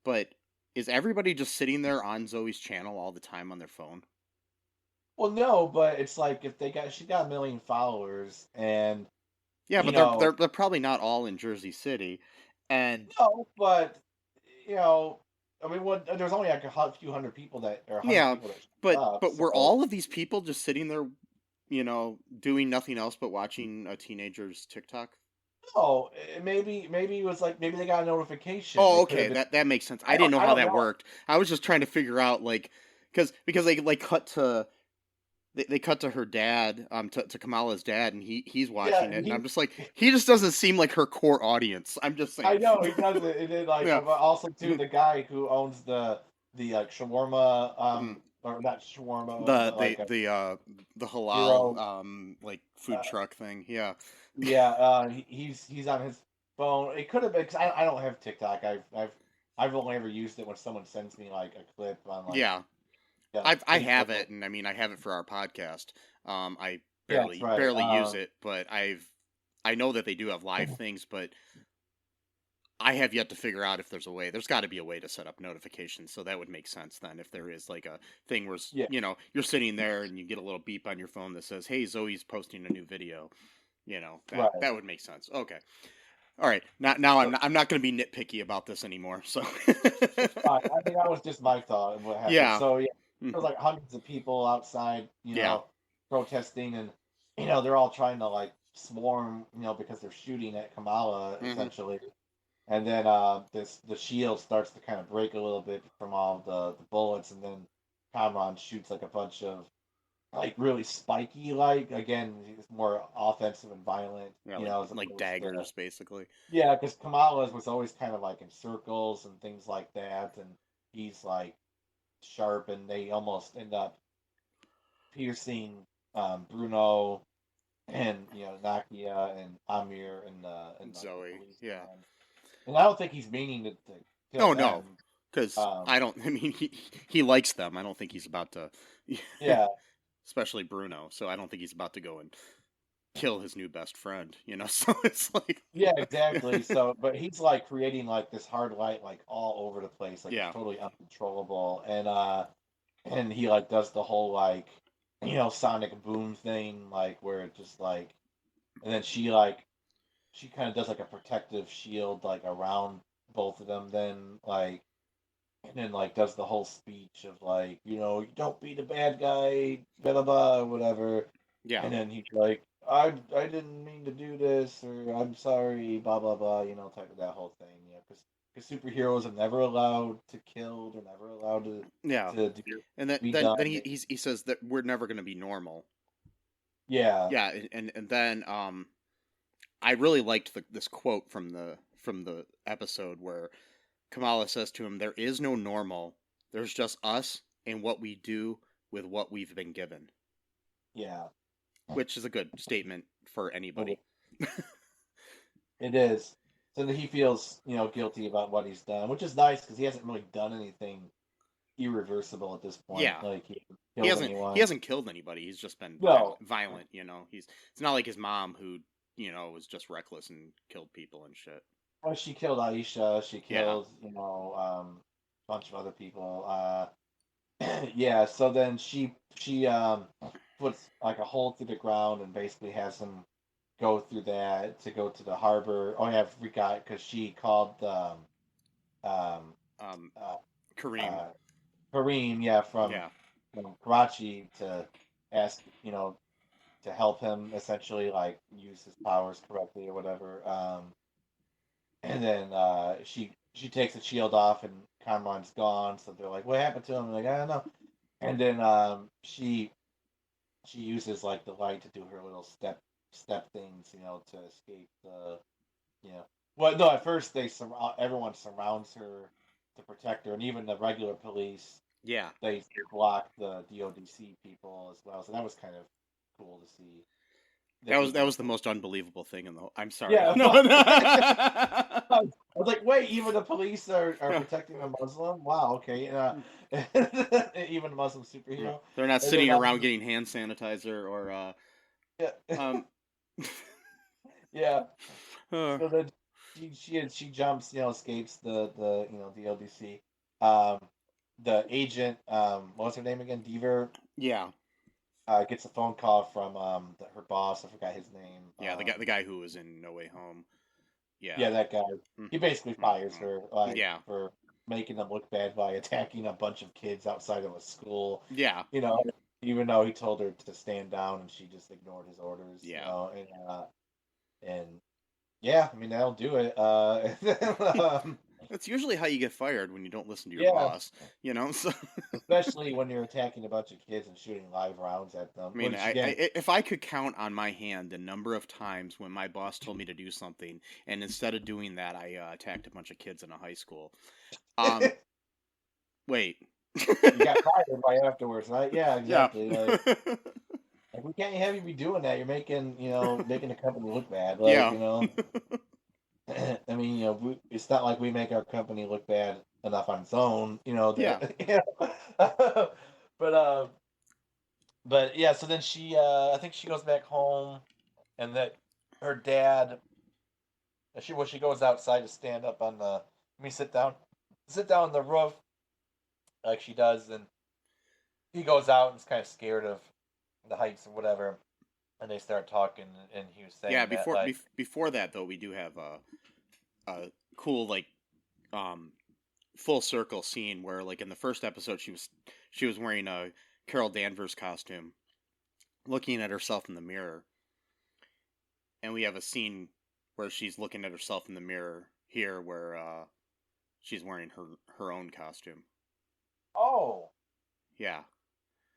but is everybody just sitting there on Zoe's channel all the time on their phone? Well, no, but it's like if she got 1 million followers, and yeah, but they're probably not all in Jersey City, and no, but I mean, there's only like a few hundred people that are but were all of these people just sitting there, doing nothing else but watching a teenager's TikTok? No, maybe it was like maybe they got a notification. Oh, okay, that makes sense. I didn't know how that worked. I was just trying to figure out because they like cut to. They cut to her dad, to Kamala's dad, and he's watching it, and I'm just like, he just doesn't seem like her core audience. I'm just saying. I know he doesn't. And then but also too the guy who owns the shawarma, or not shawarma, the halal like food truck thing. Yeah. Yeah. He's on his phone. It could have been because I don't have TikTok. I've only ever used it when someone sends me like a clip on like. Yeah. Yeah, I have it, and I mean I have it for our podcast. I barely use it, but I know that they do have live things, but I have yet to figure out if there's a way. There's got to be a way to set up notifications, so that would make sense then. If there is like a thing where you're sitting there and you get a little beep on your phone that says, "Hey, Zoe's posting a new video," that would make sense. Okay. All right, now I'm not going to be nitpicky about this anymore. So I think that was just my thought of what happened. Yeah. So yeah. There's like hundreds of people outside, protesting, and they're all trying to like swarm, because they're shooting at Kamala essentially, and then the shield starts to kind of break a little bit from all the bullets, and then Kamran shoots like a bunch of like really spiky, like again, it's more offensive and violent, like daggers basically. Yeah, because Kamala was always kind of like in circles and things like that, and he's like sharp, and they almost end up piercing Bruno and Nakia and Aamir and Zoe. Yeah, and I don't think he's meaning to kill them. No, because I mean he likes them. I don't think he's about to. Yeah, especially Bruno. So I don't think he's about to go and kill his new best friend. So it's like yeah, exactly. So, but he's like creating like this hard light like all over the place, like it's totally uncontrollable, and he like does the whole like sonic boom thing, like where it just like, and then she kind of does like a protective shield like around both of them, then like, and then like does the whole speech of like you don't be the bad guy, blah blah blah, whatever. Yeah, and then he's like, I didn't mean to do this, or I'm sorry, blah blah blah, type of that whole thing, because superheroes are never allowed to kill, they're never allowed to and then he says that we're never going to be normal. Yeah, and then I really liked this quote from the episode where Kamala says to him, "There is no normal. There's just us and what we do with what we've been given." Yeah. Which is a good statement for anybody. It is. So that he feels, guilty about what he's done, which is nice because he hasn't really done anything irreversible at this point. Yeah. Like he hasn't killed anybody. He's just been violent. It's not like his mom who was just reckless and killed people and shit. Well, she killed Aisha. She killed a bunch of other people. Yeah. So then she puts like a hole through the ground and basically has him go through that to go to the harbor. Oh, yeah, I forgot because she called um, Kareem. Kareem, yeah, from Karachi to ask, to help him essentially like use his powers correctly or whatever. And then she takes the shield off and Kamran's gone, so they're like, "What happened to him?" I'm like, I don't know. And then she uses like the light to do her little step things, to escape the, Well, no, at first everyone surrounds her to protect her, and even the regular police. Yeah. They block the DODC people as well, so that was kind of cool to see. That was the most unbelievable thing in the whole... I'm sorry. Yeah. No. I was like, wait, even the police are protecting a Muslim? Wow, okay. Even a Muslim superhero. They're not sitting around getting hand sanitizer or... Yeah. Yeah. So then she jumps, escapes the DODC. The agent, what was her name again? Deaver? Yeah. Gets a phone call from her boss. I forgot his name. Yeah, the guy who was in No Way Home. Yeah. Yeah, that guy. He basically fires her for making them look bad by attacking a bunch of kids outside of a school. Yeah. Even though he told her to stand down and she just ignored his orders. Yeah. And yeah, I mean, that'll do it. That's usually how you get fired, when you don't listen to your boss, So... Especially when you're attacking a bunch of kids and shooting live rounds at them. I mean, if I could count on my hand the number of times when my boss told me to do something, and instead of doing that, I attacked a bunch of kids in a high school. Wait. You got fired right afterwards, right? Yeah, exactly. Yeah. Like, we can't have you be doing that. You're making the company look bad. I mean, it's not like we make our company look bad enough on its own, But yeah, so then she, I think she goes back home, and that her dad, she goes outside to stand up on sit down on the roof, like she does, and he goes out and is kind of scared of the heights or whatever, and they start talking, and he was saying before that though, we do have a cool full circle scene where, like, in the first episode she was wearing a Carol Danvers costume, looking at herself in the mirror, and we have a scene where she's looking at herself in the mirror here where she's wearing her own costume. Oh. Yeah.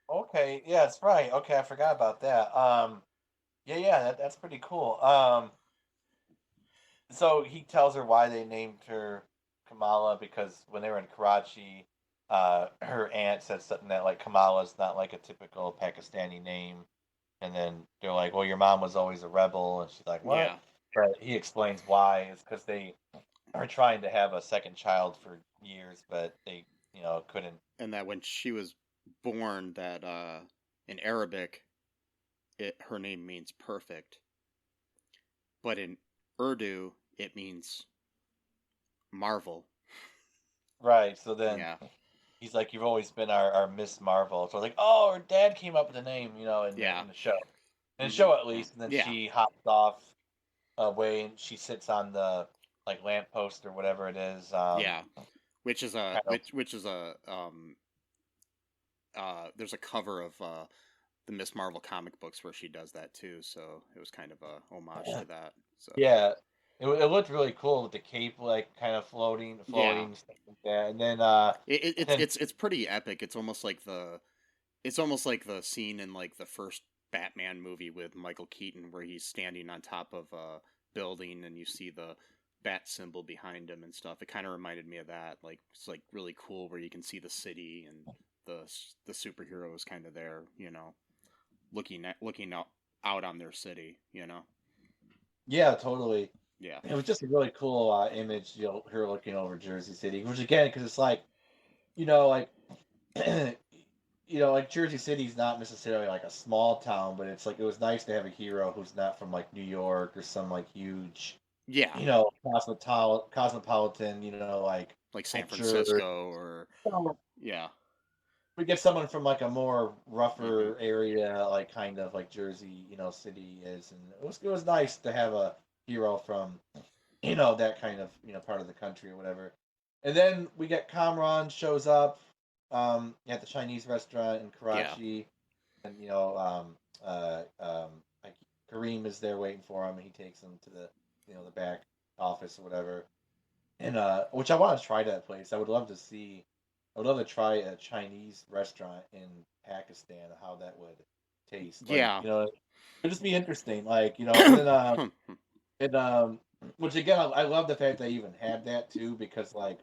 Okay. Yeah, that's right. Okay, I forgot about that. That's pretty cool. So he tells her why they named her Kamala, because when they were in Karachi, her aunt said something that, like, Kamala is not like a typical Pakistani name, and then they're like, "Well, your mom was always a rebel," and she's like, "What?" Yeah. But he explains why. It's because they are trying to have a second child for years, but they, couldn't. And that when she was born, that in Arabic, her name means perfect, but in Urdu it means marvel. Right. So then he's like, "You've always been our Miss Marvel." So I was like, "Oh, her dad came up with the name, in the show, in the show at least." And then she hops off away and she sits on the lamppost or whatever it is. Which is there's a cover of the Miss Marvel comic books where she does that too, so it was kind of a homage to that. So it looked really cool with the cape kind of floating stuff like that, and then it's pretty epic. It's almost like the scene in the first Batman movie with Michael Keaton where he's standing on top of a building and you see the bat symbol behind him and stuff. It kind of reminded me of that. It's really cool where you can see the city and the superhero is kind of there, looking out on their city, Yeah, totally. Yeah, it was just a really cool image, her looking over Jersey City, which again, because it's Jersey City's not necessarily a small town, but it's it was nice to have a hero who's not from New York or some huge, cosmopolitan, like San Francisco or we get someone from like a more rougher area, like kind of like Jersey, city is, and it was nice to have a hero from that kind of part of the country or whatever. And then we get Kamran shows up at the Chinese restaurant in Karachi, and like Kareem is there waiting for him, and he takes him to the back office or whatever. And which I want to try that place. I would love to try a Chinese restaurant in Pakistan, how that would taste. Like, it'd just be interesting. Like, and which again, I love the fact they even had that too, because like,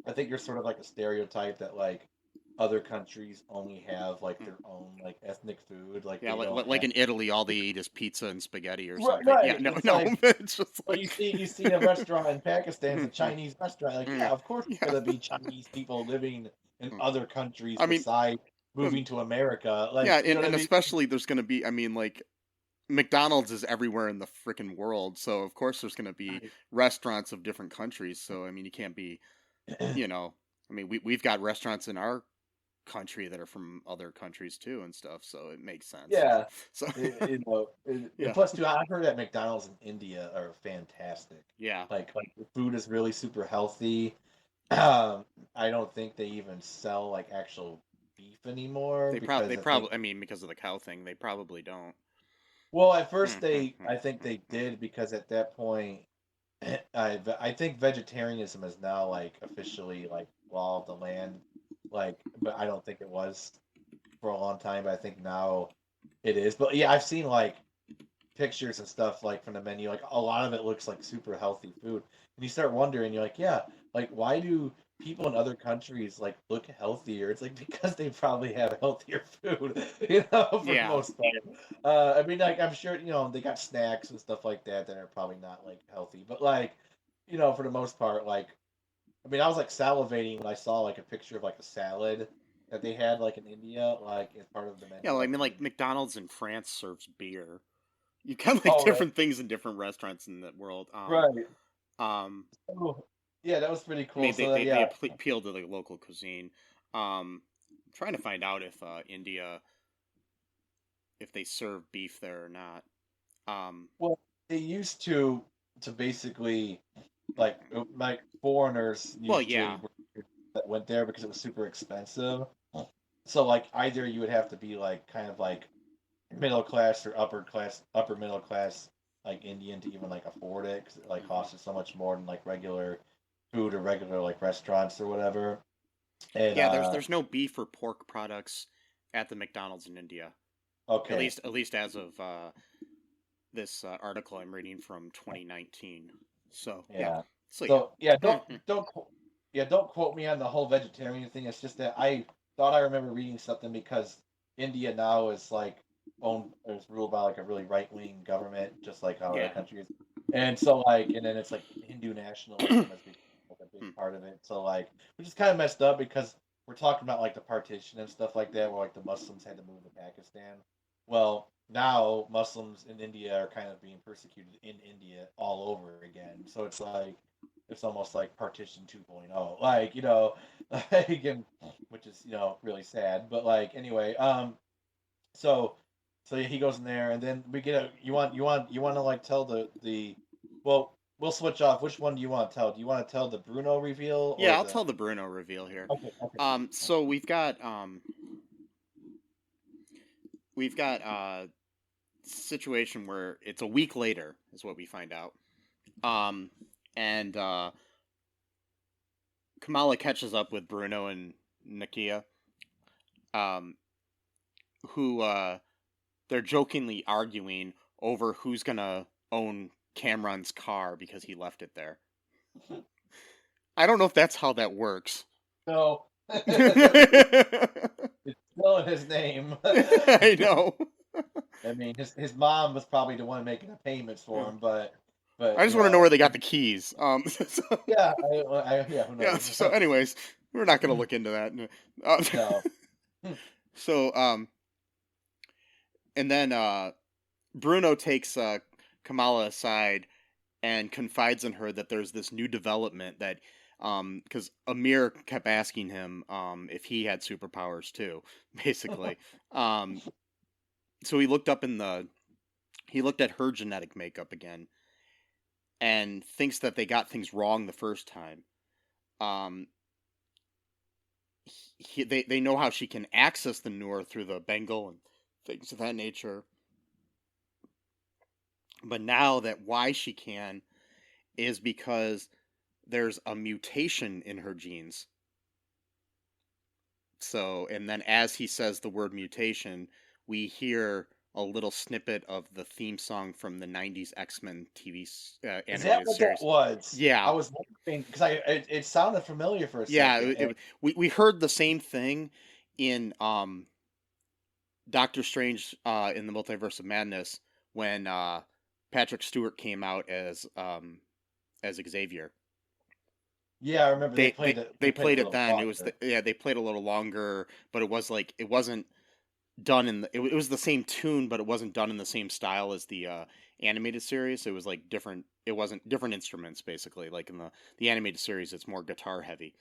I think you're sort of like a stereotype that like other countries only have like their own like ethnic food. Like, like in Italy, all they eat is pizza and spaghetti or something. Right. Yeah, no, It's no. like, It's just but like you see a restaurant in Pakistan, it's a Chinese restaurant. Like, yeah, of course, it's gonna be Chinese people living in other countries besides moving to America. Like, and especially there's gonna be. I mean, like, McDonald's is everywhere in the freaking world, so of course there's gonna be restaurants of different countries. So I mean, you can't be, I mean, we've got restaurants in our country that are from other countries too and stuff, so it makes sense. Yeah. So plus too, I've heard that McDonald's in India are fantastic. Yeah. Like the food is really super healthy. I don't think they even sell like actual beef anymore. They probably I mean, because of the cow thing, they probably don't. Well, at first I think they did, because at that point I think vegetarianism is now like officially like law of the land. Like, but I don't think it was for a long time. But I think now it is. But yeah, I've seen like pictures and stuff like from the menu. Like a lot of it looks like super healthy food, and you start wondering. You're like, yeah, like why do people in other countries like look healthier? It's like because they probably have healthier food, for the most part. I mean, like I'm sure they got snacks and stuff like that are probably not like healthy, but like for the most part, like I mean, I was like salivating when I saw like a picture of like a salad that they had like in India, like as part of the menu. Yeah, well, I mean, like McDonald's in France serves beer. You got like different things in different restaurants in the world. Right. Yeah, that was pretty cool. I mean, they appeal to the local cuisine. I'm trying to find out if India, if they serve beef there or not. Well, they used to basically like foreigners usually that went there because it was super expensive. So like either you would have to be like kind of like middle class or upper middle class like Indian to even like afford it, because it like costs so much more than like regular food or regular like restaurants or whatever. And, there's no beef or pork products at the McDonald's in India. Okay. At least as of this article I'm reading from 2019. So don't quote me on the whole vegetarian thing. It's just that I thought I remember reading something, because India now is like is ruled by like a really right wing government, just like how our country is. And so like, and then it's like Hindu nationalism has become like a big part of it. So like, which is kind of messed up, because we're talking about like the partition and stuff like that, where like the Muslims had to move to Pakistan. Well, now Muslims in India are kind of being persecuted in India all over again. So it's like, it's almost like partition 2.0, like, like, and, which is, really sad, but like, anyway, so he goes in there, and then we get you want to like tell well, we'll switch off. Which one do you want to tell? Do you want to tell the Bruno reveal? Yeah, I'll tell the Bruno reveal here. Okay. So we've got a situation where it's a week later is what we find out. And Kamala catches up with Bruno and Nakia, who they're jokingly arguing over who's gonna own Cameron's car because he left it there. I don't know if that's how that works. No. It's still in his name. I know. I mean, his mom was probably the one making the payments for him, but I just want to know where they got the keys. So, yeah, who knows? Yeah. So, anyways, we're not going to look into that. No. So, and then Bruno takes Kamala aside and confides in her that there's this new development that because Aamir kept asking him if he had superpowers too, basically. So he looked at her genetic makeup again, and thinks that they got things wrong the first time. They know how she can access the Noor through the Bengal and things of that nature. But now that why she can is because there's a mutation in her genes. So, and then as he says the word mutation, we hear a little snippet of the theme song from the 90s X-Men TV animated Is that what series. that was? Yeah. I was wondering, because it sounded familiar for a Yeah, second. we heard the same thing in Doctor Strange in the Multiverse of Madness when Patrick Stewart came out as Xavier. Yeah, I remember they played it. They played it then. Longer. It was they played a little longer, but it was like it wasn't done in it was the same tune, but it wasn't done in the same style as the animated series. It was like different. It wasn't different instruments basically. Like in the animated series, it's more guitar heavy,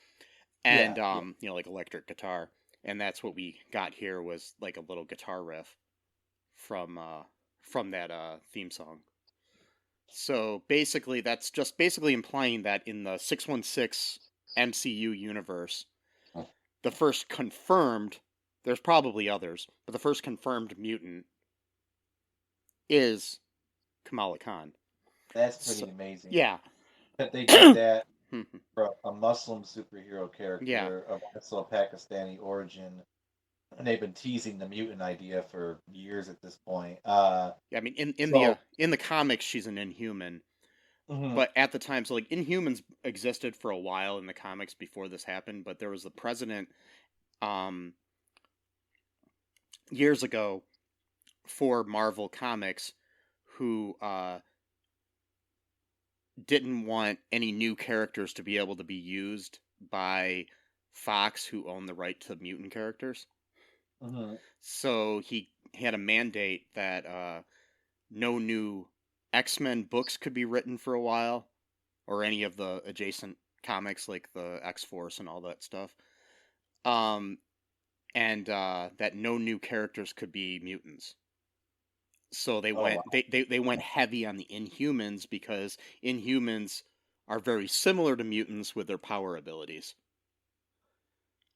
and you know, like electric guitar. And that's what we got here was like a little guitar riff from that theme song. So basically, that's just basically implying that in the 616 MCU universe, the first confirmed, there's probably others, but the first confirmed mutant is Kamala Khan. That's pretty amazing. Yeah. That they did that for a Muslim superhero character of also Pakistani origin. And they've been teasing the mutant idea for years at this point. Yeah, I mean, in the comics, she's an Inhuman, but at the time, so like Inhumans existed for a while in the comics before this happened. But there was the president, years ago, for Marvel Comics, who didn't want any new characters to be able to be used by Fox, who owned the right to mutant characters. So he had a mandate that no new X-Men books could be written for a while, or any of the adjacent comics like the X-Force and all that stuff. And that no new characters could be mutants. So they went heavy on the Inhumans because Inhumans are very similar to mutants with their power abilities,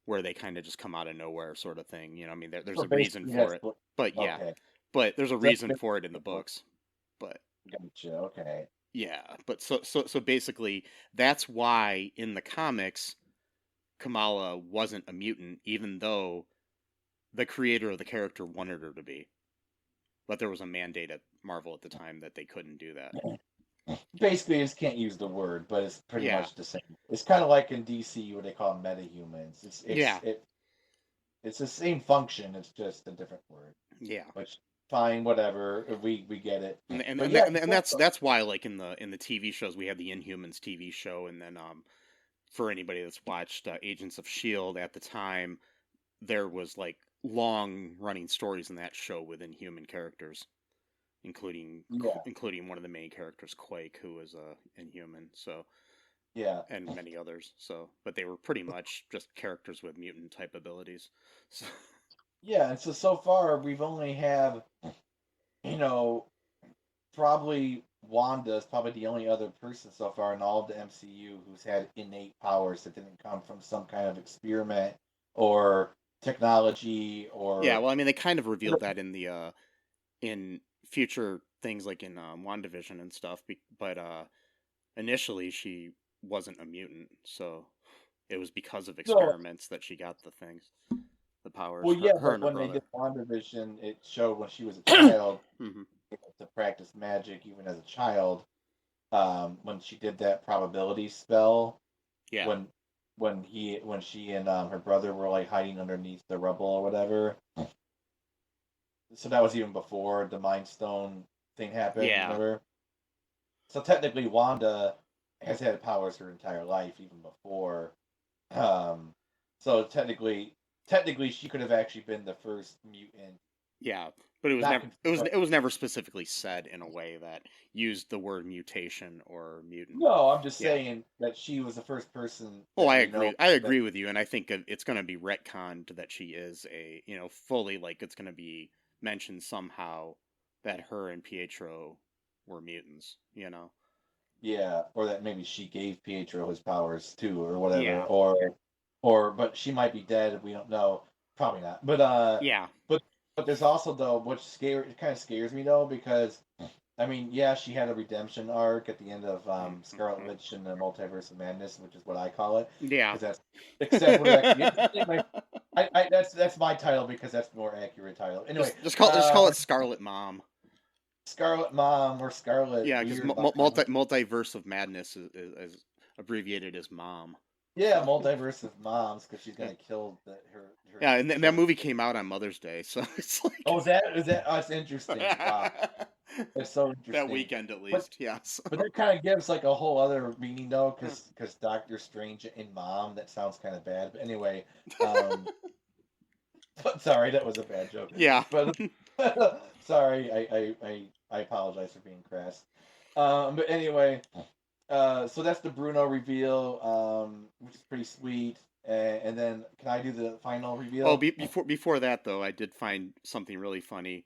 where they kind of just come out of nowhere, sort of thing. You know, I mean, there's a reason for it, but yeah, but there's a reason for it in the books. But gotcha. Okay. Yeah, but so basically, that's why in the comics, Kamala wasn't a mutant, even though the creator of the character wanted her to be. But there was a mandate at Marvel at the time that they couldn't do that. Basically, you just can't use the word, but it's pretty much the same. It's kind of like in DC what they call metahumans. It's the same function. It's just a different word. Yeah. Which fine, whatever. We get it. And that's why, like in the TV shows, we have the Inhumans TV show, and then for anybody that's watched Agents of Shield at the time, there was like long running stories in that show with Inhuman characters, including one of the main characters, Quake, who was Inhuman. So and many others. So, but they were pretty much just characters with mutant type abilities. So. Yeah, and so far we've only had, probably Wanda is probably the only other person so far in all of the MCU who's had innate powers that didn't come from some kind of experiment or technology or. Yeah, well, I mean, they kind of revealed that in the in future things like in WandaVision and stuff, but initially she wasn't a mutant, so it was because of experiments that she got the things. The powers. Well, yeah, her when they did WandaVision, it showed when she was a child to practice magic, even as a child. When she did that probability spell, when she and her brother were like hiding underneath the rubble or whatever. So that was even before the Mind Stone thing happened. Yeah. Remember? So technically, Wanda has had powers her entire life, even before. So technically, she could have actually been the first mutant. Yeah, But it was never specifically said in a way that used the word mutation or mutant. No, I'm just saying that she was the first person. Oh, I agree. I agree with you, and I think it's going to be retconned that she is a fully, like, it's going to be mentioned somehow that her and Pietro were mutants. Yeah, or that maybe she gave Pietro his powers too, or whatever. Yeah. Or but she might be dead. We don't know. Probably not. But yeah. But there's also though, it kind of scares me though, because I mean, yeah, she had a redemption arc at the end of Scarlet Witch and the Multiverse of Madness, which is what I call it. Yeah. Because except for anyway, that's my title because that's the more accurate title. Anyway, just call it Scarlet Mom. Scarlet Mom or Scarlet. Yeah, because Multiverse of Madness is abbreviated as Mom. Yeah, Multiverse of Moms, because she's gonna kill her. Yeah, and that movie came out on Mother's Day, so it's like. Oh, is that? Oh, it's interesting. Wow, it's so interesting. That weekend, at least, yes. But that kind of gives like a whole other meaning, though, because Doctor Strange in Mom, that sounds kind of bad. But anyway, but sorry, that was a bad joke. Yeah. But sorry, I apologize for being crass. But anyway. So that's the Bruno reveal, which is pretty sweet. And then, can I do the final reveal? Oh, before that though, I did find something really funny.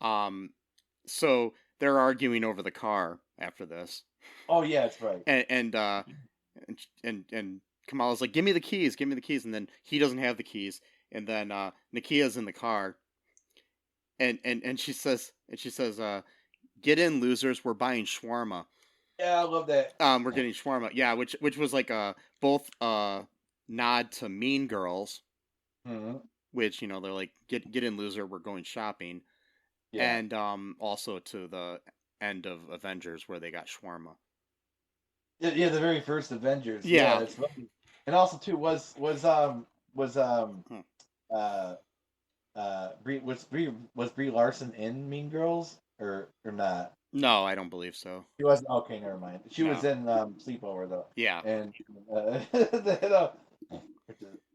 So they're arguing over the car after this. Oh yeah, that's right. And Kamala's like, "Give me the keys," and then he doesn't have the keys, and then Nakia's in the car, and she says, "Get in, losers! We're buying shawarma." Yeah, I love that. We're getting shawarma. Yeah, which was like both nod to Mean Girls, which they're like, get in, loser, we're going shopping, and also to the end of Avengers where they got shawarma. Yeah, the very first Avengers. Yeah, it's funny. And also too was Brie Larson in Mean Girls or not? No, I don't believe so. She wasn't. Okay, never mind. She was in Sleepover though. Yeah. And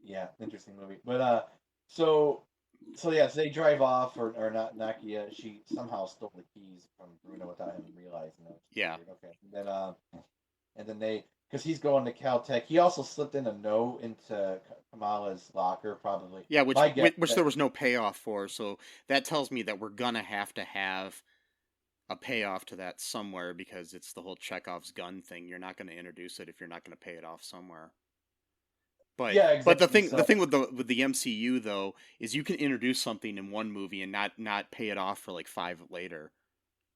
yeah, interesting movie. But so yeah, so they drive off, or not. Nakia, she somehow stole the keys from Bruno without him realizing it. Yeah. Weird. Okay. And then they, because he's going to Caltech. He also slipped in a note into Kamala's locker, probably. Yeah, which there was no payoff for. So that tells me that we're gonna have to have a payoff to that somewhere, because it's the whole Chekhov's gun thing. You're not going to introduce it if you're not going to pay it off somewhere. But yeah, exactly. But the thing with the MCU though is you can introduce something in one movie and not pay it off for like 5 later.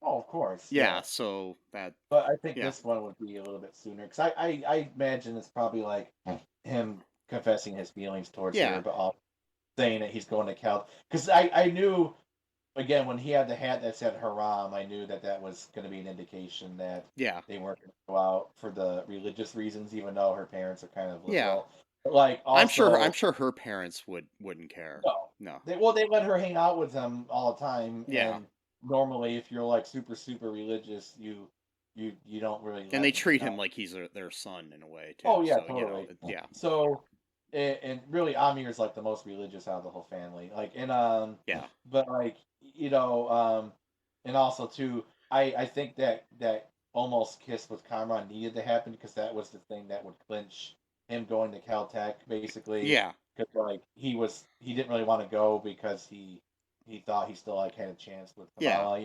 Oh, of course. Yeah. So that. But I think this one would be a little bit sooner, because I imagine it's probably like him confessing his feelings towards her, but all saying that he's going to Cal. Because I knew. Again, when he had the hat that said Haram, I knew that was going to be an indication that they weren't going to go out for the religious reasons, even though her parents are kind of liberal. Yeah. But like, also, I'm sure her parents wouldn't care. No. They let her hang out with them all the time. Yeah. And normally, if you're like super religious, you don't really. And they treat him like he's their son in a way too. Oh yeah, so, totally. Yeah. So. And really, Aamir is like the most religious out of the whole family. Like, and but like, and also too, I think that almost kiss with Kamran needed to happen, because that was the thing that would clinch him going to Caltech, basically. Yeah. Because like he didn't really want to go because he thought he still like had a chance with Kamala,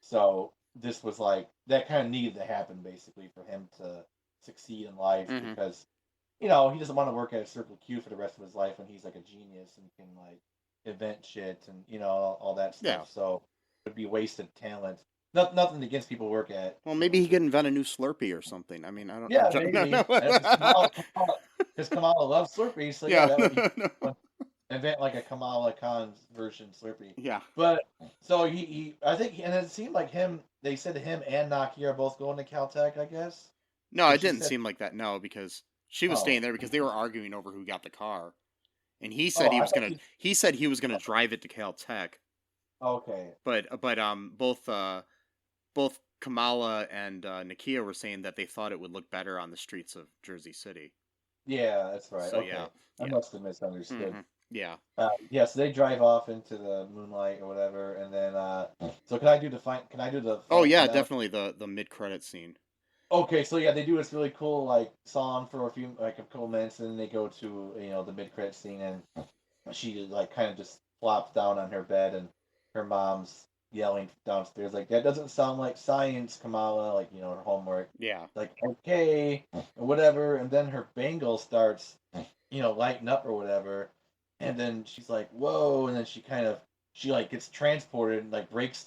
So this was like that kind of needed to happen, basically, for him to succeed in life, because. He doesn't want to work at a Circle Q for the rest of his life when he's like a genius and can like invent shit and all that stuff. Yeah. So it would be wasted talent. Nothing against people who work at. Well, maybe he could invent a new Slurpee or something. I mean, I don't. Yeah, maybe. Because Kamala loves Slurpees, so that would be fun. Invent like a Kamala Khan version Slurpee. Yeah. But so I think, and it seemed like they said him and Nakia are both going to Caltech, I guess. No, it didn't seem like that. No, because. She was staying there because they were arguing over who got the car, and he said he said he was gonna drive it to Caltech. Okay. But both Kamala and Nakia were saying that they thought it would look better on the streets of Jersey City. Yeah, that's right. So okay. I must have misunderstood. Yeah. Yeah, so they drive off into the moonlight or whatever, and then so can I do the Oh yeah, finale? definitely the mid-credit scene. Okay, so yeah, they do this really cool like song for a couple minutes, and then they go to the mid credit scene, and she like kind of just flops down on her bed, and her mom's yelling downstairs like, that doesn't sound like science, Kamala, like her homework. Yeah. Like, okay, and whatever, and then her bangle starts lighting up or whatever, and then she's like, whoa, and then she like gets transported and like breaks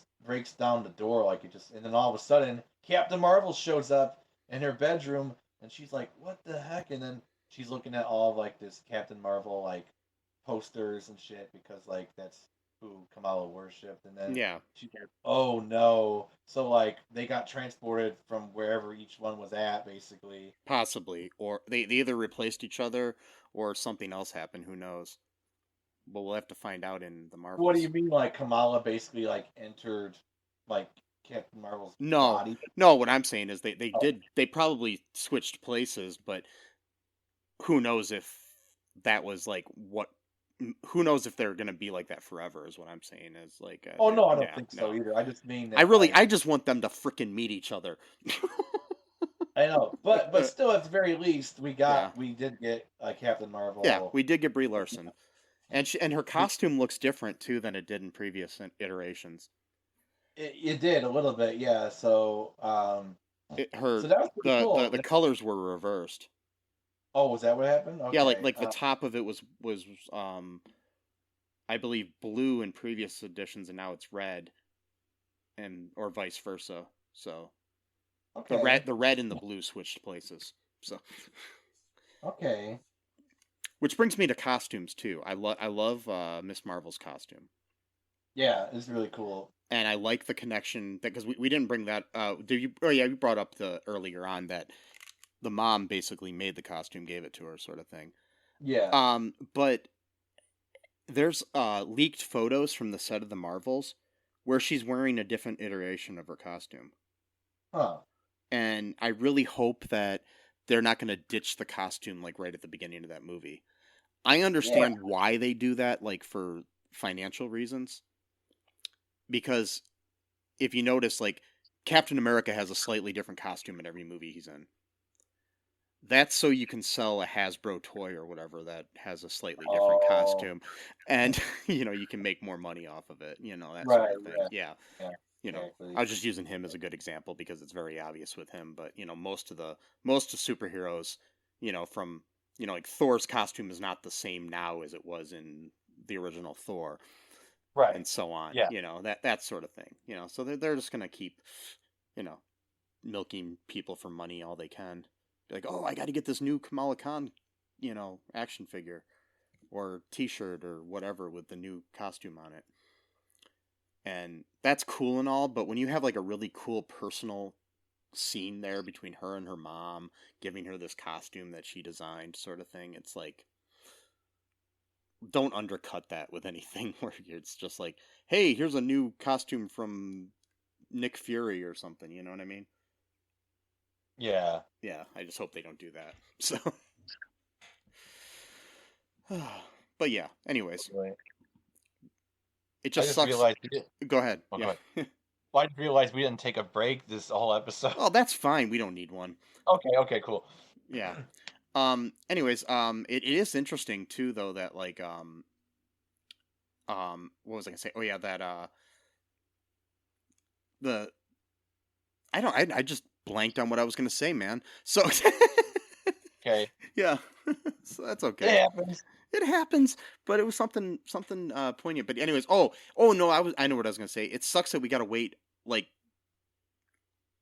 down the door, like it just, and then all of a sudden Captain Marvel shows up in her bedroom, and she's like, what the heck? And then she's looking at all of like this Captain Marvel like posters and shit, because like that's who Kamala worshipped, and then Yeah. she's like, oh no, so like they got transported from wherever each one was at, basically. Possibly, or they either replaced each other or something else happened. Who knows? But we'll have to find out in the What do Marvels. you mean, like Kamala basically like entered like Captain Marvel's No, body? no. What I'm saying is Oh, they probably switched places, but who knows if that was like what? Who knows if they're gonna be like that forever? Is what I'm saying. Is like, oh no, I don't yeah, think so no. either. I just mean that I like just want them to frickin' meet each other. I know, but still, at the very least, Yeah, we did get Captain yeah. Marvel. We did get Brie Larson, and her We costume looks different too than it did in previous iterations. it did a little bit, yeah. So Her so that was pretty cool. the colors were reversed. Oh, was that what happened? Yeah, Okay. like the top of it was I believe blue in previous editions, and now it's red, and or vice versa. So Okay. the red and the blue switched places. So Okay. which brings me to costumes too. I love Miss Marvel's costume. Yeah, it's really cool. And I like the connection that, because we didn't bring that. Did you? Oh yeah, you brought up the earlier on that the mom basically made the costume, gave it to her, sort of thing. Yeah. But there's leaked photos from the set of the Marvels where she's wearing a different iteration of her costume, Huh. and I really hope that they're not going to ditch the costume like right at the beginning of that movie. I Yeah. understand why they do that, like for financial reasons, because if you notice, like Captain America has a slightly different costume in every movie he's in. That's so you can sell a Hasbro toy or whatever that has a slightly different Oh. costume, and you can make more money off of it, that sort Right. of thing. Yeah. Yeah, Yeah. I Exactly. was just using him as a good example because it's very obvious with him, but most of superheroes, from like Thor's costume is not the same now as it was in the original Thor, Right. and so on. Yeah. That sort of thing. So they're just gonna keep, you know, milking people for money all they can. Be like, oh, I got to get this new Kamala Khan, action figure or T-shirt or whatever with the new costume on it. And that's cool and all, but when you have like a really cool personal scene there between her and her mom, giving her this costume that she designed, sort of thing, it's like, don't undercut that with anything where it's just like, hey, here's a new costume from Nick Fury or something. You know what I mean? Yeah. Yeah, I just hope they don't do that. So, but yeah. Anyways, Right. it I just just sucks. realized we did. Go ahead. Oh, go Yeah. ahead. Well, I just realized we didn't take a break this whole episode. Oh, that's fine. We don't need one. Okay. Okay. Cool. Yeah. Anyways, it is interesting too, though, that like what was I gonna say? Oh yeah, that the I just blanked on what I was gonna say, man. So Okay. yeah, so that's It okay. happens. It happens, but it was something poignant. But anyways, oh no, I know what I was gonna say. It sucks that we gotta wait like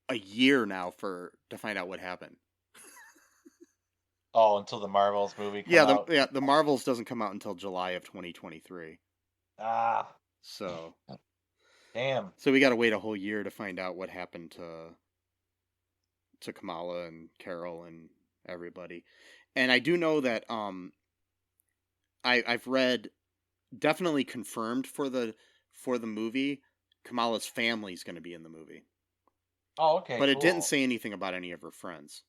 a year now to find out what happened. Oh, until the Marvels movie come Yeah, out. the Marvels doesn't come out until July of 2023. Ah, So damn. we got to wait a whole year to find out what happened to Kamala and Carol and everybody. And I do know that I've read, definitely confirmed for the movie, Kamala's family is going to be in the movie. Oh, okay, But it didn't cool. say anything about any of her friends.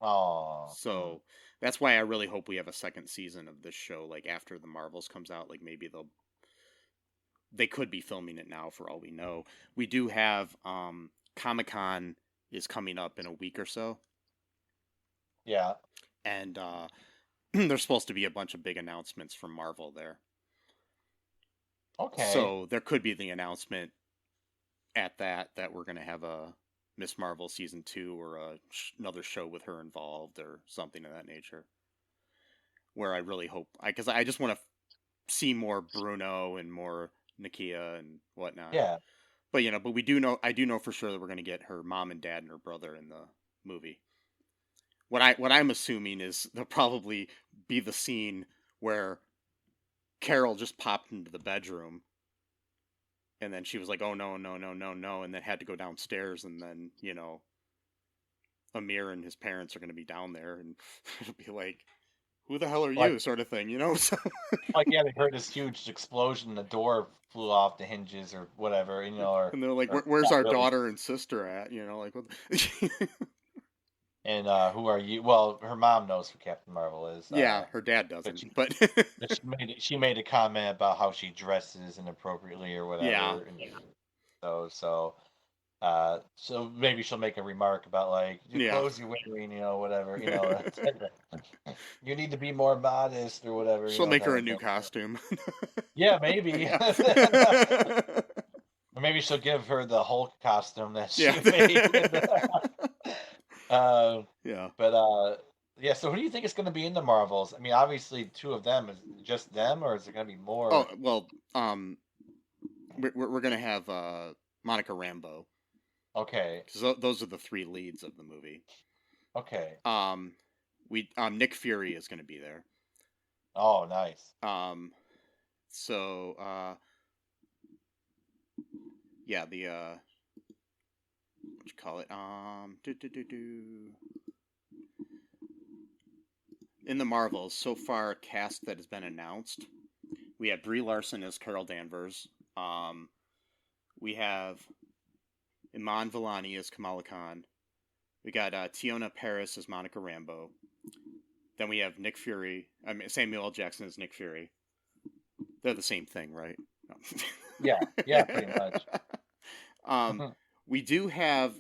Oh. So that's why I really hope we have a second season of this show, like after the Marvels comes out. Like maybe they could be filming it now for all we know. We do have Comic-Con is coming up in a week or so. Yeah. And there's supposed to be a bunch of big announcements from Marvel there. Okay. So there could be the announcement at that we're going to have a Miss Marvel season 2 or another show with her involved or something of that nature. Where I really hope, because I just want to see more Bruno and more Nakia and whatnot. Yeah. But but I do know for sure that we're going to get her mom and dad and her brother in the movie. What I'm assuming is there'll probably be the scene where Carol just popped into the bedroom, and then she was like, "Oh no, no, no, no, no," and then had to go downstairs, and then Aamir and his parents are going to be down there, and it'll be like, "Who the hell are you?" sort of thing, So, like they heard this huge explosion, the door flew off the hinges or whatever, or and they're like, "Where's our daughter and sister at?" Like what? And who are you? Well, her mom knows who Captain Marvel is. Yeah, her dad doesn't. But she made a comment about how she dresses inappropriately or whatever. Yeah. So maybe she'll make a remark about like your clothes you're wearing, whatever. You need to be more modest or whatever. She'll make her a new costume. Yeah, maybe. Or maybe she'll give her the Hulk costume that she made. Yeah. But yeah. So who do you think is going to be in the Marvels? I mean, obviously, two of them. Is it just them, or is it going to be more? Oh well, we're going to have Monica Rambeau. Okay. Because those are the three leads of the movie. Okay. Nick Fury is going to be there. Oh, nice. So yeah, the what you call it? In the Marvels, so far, cast that has been announced, we have Brie Larson as Carol Danvers. We have Iman Vellani as Kamala Khan. We got Tiona Paris as Monica Rambeau. Then we have Nick Fury. Samuel L. Jackson as Nick Fury. They're the same thing, right? No. Yeah, pretty much. We do have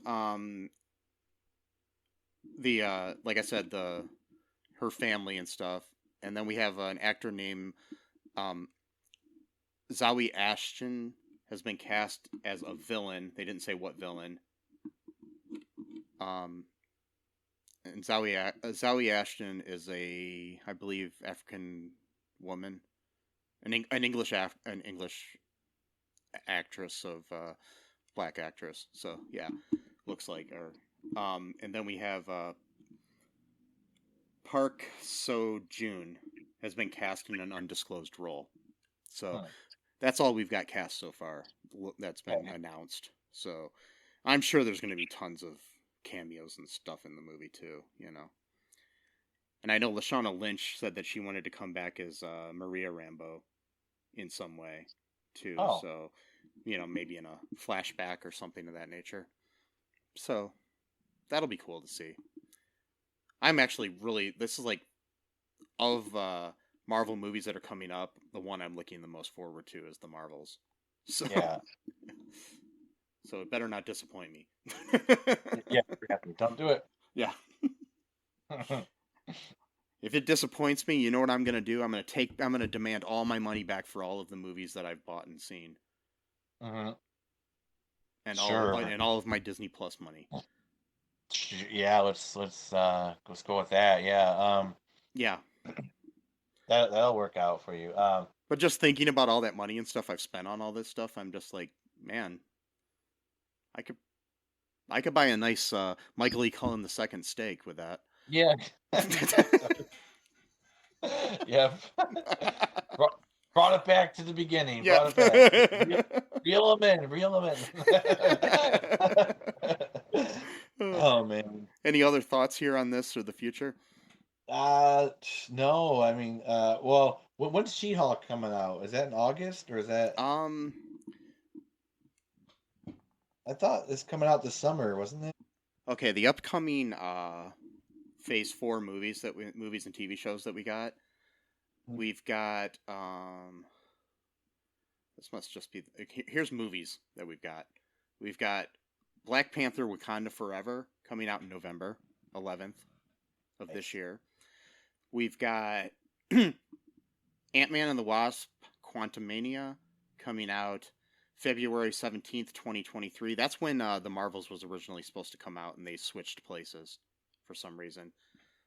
like I said, her family and stuff, and then we have an actor named Zoe Ashton has been cast as a villain. They didn't say what villain. And Zoe Ashton is I believe, African woman, an English actress of black actress. So yeah, looks like her. And then we have Park So-joon has been cast in an undisclosed role. So that's all we've got cast so far that's been announced. So I'm sure there's going to be tons of cameos and stuff in the movie too, And I know Lashana Lynch said that she wanted to come back as Maria Rambeau in some way too. Oh. So, maybe in a flashback or something of that nature. So that'll be cool to see. I'm actually this is like, of Marvel movies that are coming up, the one I'm looking the most forward to is the Marvels. So, yeah. So it better not disappoint me. Yeah, don't do it. Yeah. If it disappoints me, you know what I'm going to do? I'm going to demand all my money back for all of the movies that I've bought and seen. Mm-hmm. And sure. all of my Disney Plus money. Yeah, let's go with that. Yeah. Yeah. That'll work out for you. But just thinking about all that money and stuff I've spent on all this stuff, I'm just like, man, I could buy a nice Michael E. Cullen II steak with that. Yeah. Yeah. Brought it back to the beginning. Yeah. Brought it back. Reel them in. Oh man. Any other thoughts here on this or the future? No. I mean, well, when's She-Hulk coming out? Is that in August or is that? I thought it's coming out this summer, wasn't it? Okay, the upcoming Phase 4 movies and TV shows that we got. We've got this must just be here's movies that we've got. We've got Black Panther: Wakanda Forever coming out in November 11th of this year. We've got Ant-Man and the Wasp: Quantumania coming out February 17th, 2023. That's when The Marvels was originally supposed to come out, and they switched places for some reason.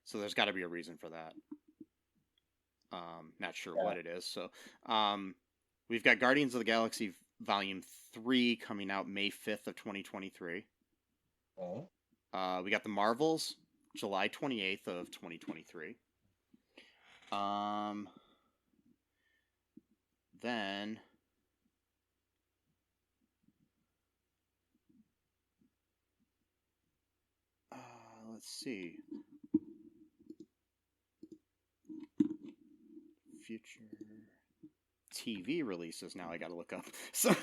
So there's got to be a reason for that. Not sure what it is. So we've got Guardians of the Galaxy Volume 3 coming out May 5th of 2023. We got The Marvels July 28th of 2023. Then let's see. Future TV releases now I gotta look up. So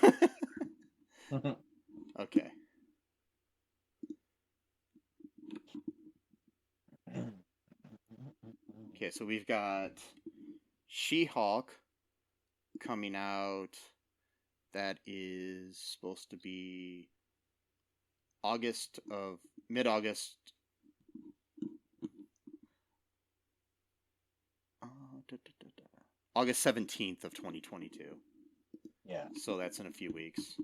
okay. Okay, so we've got She-Hulk coming out. That is supposed to be mid-August. August 17th of 2022. Yeah. So that's in a few weeks.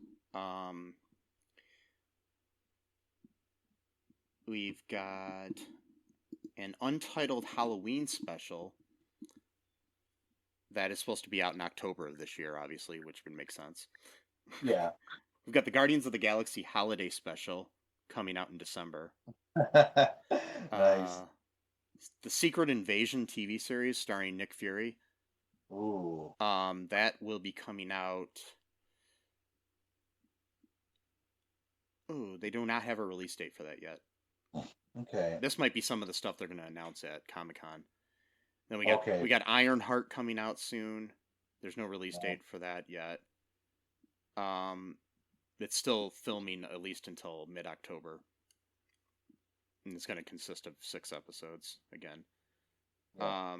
We've got an untitled Halloween special that is supposed to be out in October of this year, obviously, which would make sense. Yeah. We've got the Guardians of the Galaxy holiday special coming out in December. Nice. The Secret Invasion TV series starring Nick Fury. Ooh. That will be coming out. Ooh, they do not have a release date for that yet. Okay. This might be some of the stuff they're going to announce at Comic-Con. Then we got Ironheart coming out soon. There's no release date for that yet. It's still filming at least until mid-October. And it's going to consist of 6 episodes again. Yeah.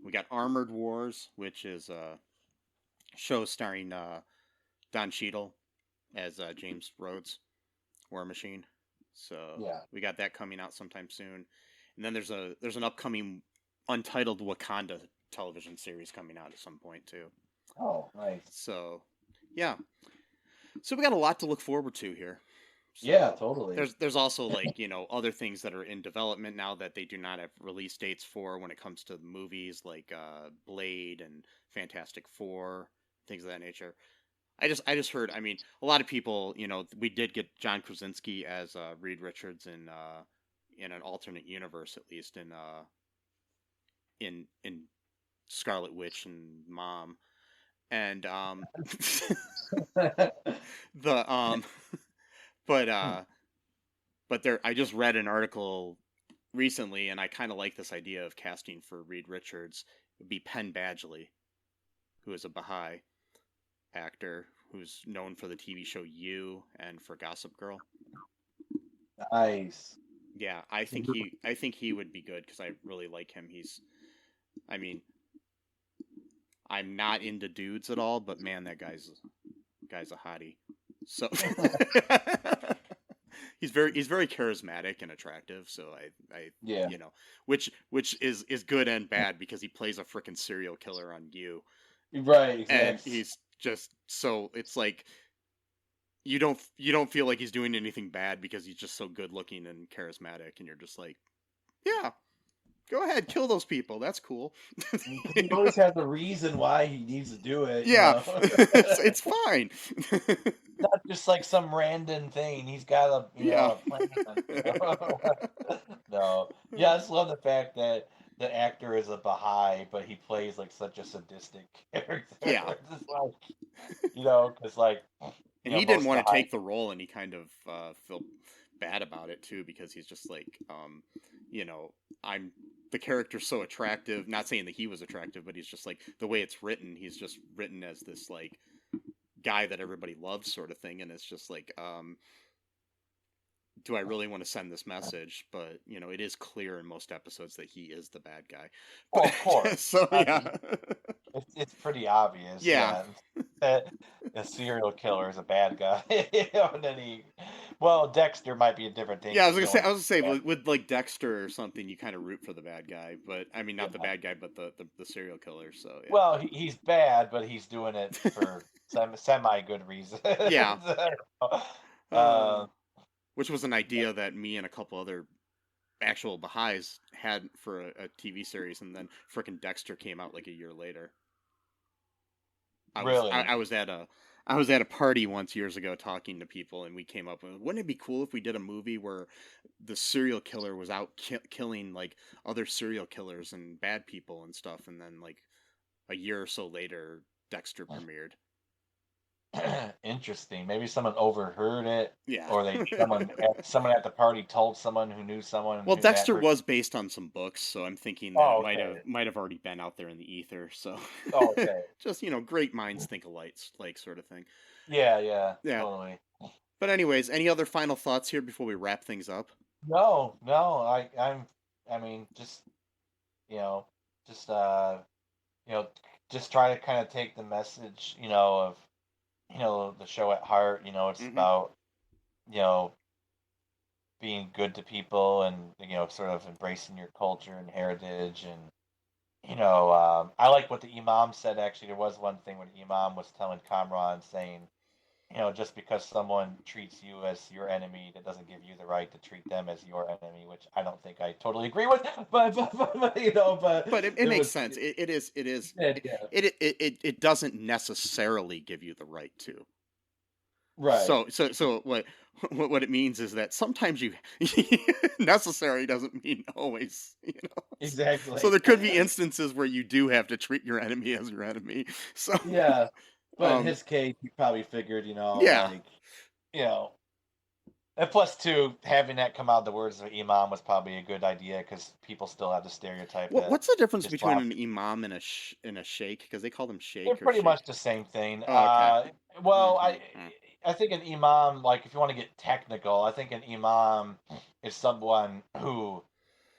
We got Armored Wars, which is a show starring Don Cheadle as James Rhodes, War Machine. So we got that coming out sometime soon. And then there's an upcoming untitled Wakanda television series coming out at some point too. Oh, nice. So, yeah. So we got a lot to look forward to here. So yeah, totally. There's also like, other things that are in development now that they do not have release dates for when it comes to movies like Blade and Fantastic Four, things of that nature. I just heard, a lot of people, we did get John Krasinski as Reed Richards in an alternate universe, at least in Scarlet Witch and Mom. And but there, I just read an article recently, and I kind of like this idea of casting for Reed Richards. It would be Penn Badgley, who is a Baha'i actor who's known for the TV show You and for Gossip Girl. Nice. Yeah, I think he would be good because I really like him. I'm not into dudes at all, but man, that guy's a hottie. So he's very charismatic and attractive. So I which is good and bad because he plays a freaking serial killer on You. Right, exactly. And he's just so it's like you don't feel like he's doing anything bad because he's just so good looking and charismatic, and you're just like, yeah, go ahead, kill those people. That's cool. He always has a reason why he needs to do it. Yeah, it's fine. Not just like some random thing. He's got a plan. No, yeah, I just love the fact that the actor is a Baha'i, but he plays like such a sadistic character. Yeah, just like, because like. And he didn't want to take the role, and he kind of felt bad about it too, because he's just like, the character's so attractive. Not saying that he was attractive, but he's just like the way it's written. He's just written as this like guy that everybody loves, sort of thing, and it's just like, do I really want to send this message? But it is clear in most episodes that he is the bad guy. But, of course. So yeah, it's pretty obvious. Yeah. That a serial killer is a bad guy. And then Dexter might be a different thing. Yeah, I was gonna say, with like Dexter or something, you kind of root for the bad guy, but I mean not the bad guy, but the serial killer. So yeah. Well, he's bad, but he's doing it for semi good reason. Yeah. Which was an idea that me and a couple other actual Baha'is had for a TV series, and then frickin' Dexter came out like a year later. I was at a party once years ago talking to people, and we came up with, wouldn't it be cool if we did a movie where the serial killer was out killing like other serial killers and bad people and stuff, and then like a year or so later, Dexter premiered. Interesting. Maybe someone overheard it. Yeah. Or someone at the party told someone who knew someone. Well, Dexter was based on some books, so I'm thinking that it might have already been out there in the ether. So just great minds think alike, like sort of thing. Yeah. Totally. But anyways, any other final thoughts here before we wrap things up? No. I mean, just just try to kind of take the message, of the show at heart. It's about being good to people and sort of embracing your culture and heritage. And I like what the imam said. Actually, there was one thing where the imam was telling Kamran, saying, just because someone treats you as your enemy, that doesn't give you the right to treat them as your enemy, which I don't think I totally agree with, but it makes sense. It doesn't necessarily give you the right to. Right. So what it means is that sometimes necessary doesn't mean always, Exactly. So there could be instances where you do have to treat your enemy as your enemy. So yeah. But in his case, he probably figured, and plus, too, having that come out the words of imam was probably a good idea because people still have the stereotype. What's the difference between an imam and a sheikh? Because they call them sheikh. They're pretty much the same thing. Oh, okay. I think an imam, like if you want to get technical, I think an imam is someone who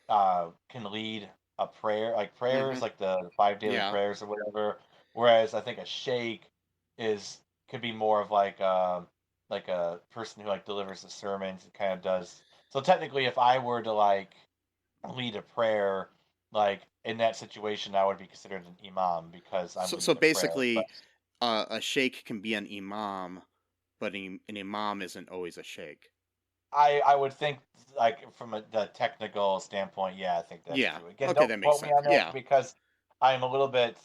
can lead a prayer, like prayers, like the 5 daily prayers or whatever. Whereas I think a sheikh could be more of like a person who like delivers the sermons and kind of does. So technically, if I were to like lead a prayer, like in that situation, I would be considered an imam because I'm. So basically, a sheikh can be an imam, but an imam isn't always a sheikh. I would think, like from the technical standpoint, I think that's true. Again, okay, that makes sense. Because I'm a little bit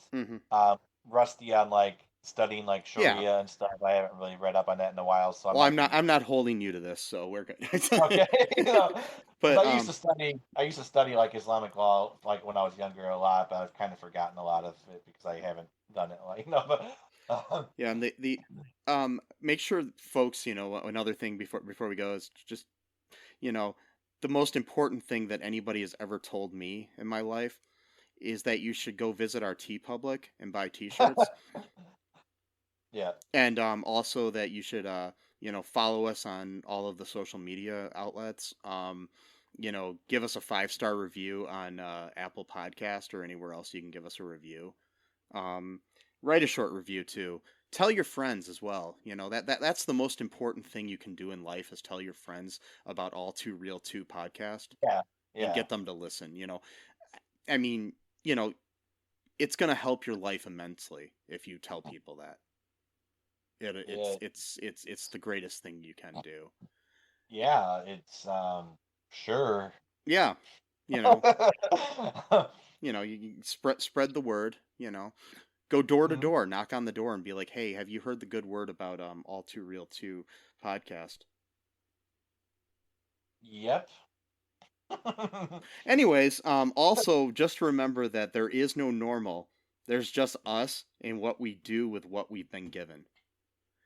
rusty on like studying like Sharia and stuff. I haven't really read up on that in a while, so I'm not holding you to this, so we're good. Okay. But I used to study like Islamic law like when I was younger a lot, but I've kind of forgotten a lot of it because I haven't done it and the make sure folks, another thing before we go is just the most important thing that anybody has ever told me in my life is that you should go visit our TeePublic and buy t-shirts. Yeah. And also that you should follow us on all of the social media outlets. Give us a 5-star review on Apple Podcast or anywhere else you can give us a review. Write a short review too. Tell your friends as well. That's the most important thing you can do in life is tell your friends about All Too Real 2 podcast. Yeah. And get them to listen. I mean, it's going to help your life immensely if you tell people that. It's the greatest thing you can do. Yeah, it's sure. Yeah, you spread the word. Go door to door, knock on the door, and be like, "Hey, have you heard the good word about All Too Real 2 podcast?" Yep. Anyways, also just remember that there is no normal. There's just us and what we do with what we've been given.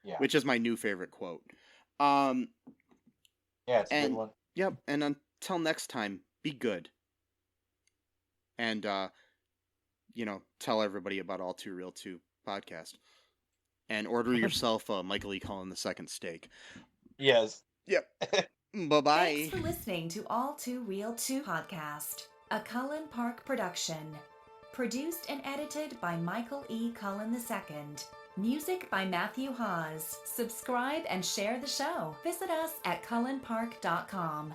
Yeah. Which is my new favorite quote. Yeah, it's a good one. Yep, and until next time, be good. And tell everybody about All Too Real 2 podcast. And order yourself a Michael E. Cullen II steak. Yes. Yep. Bye-bye. Thanks for listening to All Too Real 2 podcast, a Cullen Park production. Produced and edited by Michael E. Cullen II. Music by Matthew Hawes. Subscribe and share the show. Visit us at cullenpark.com.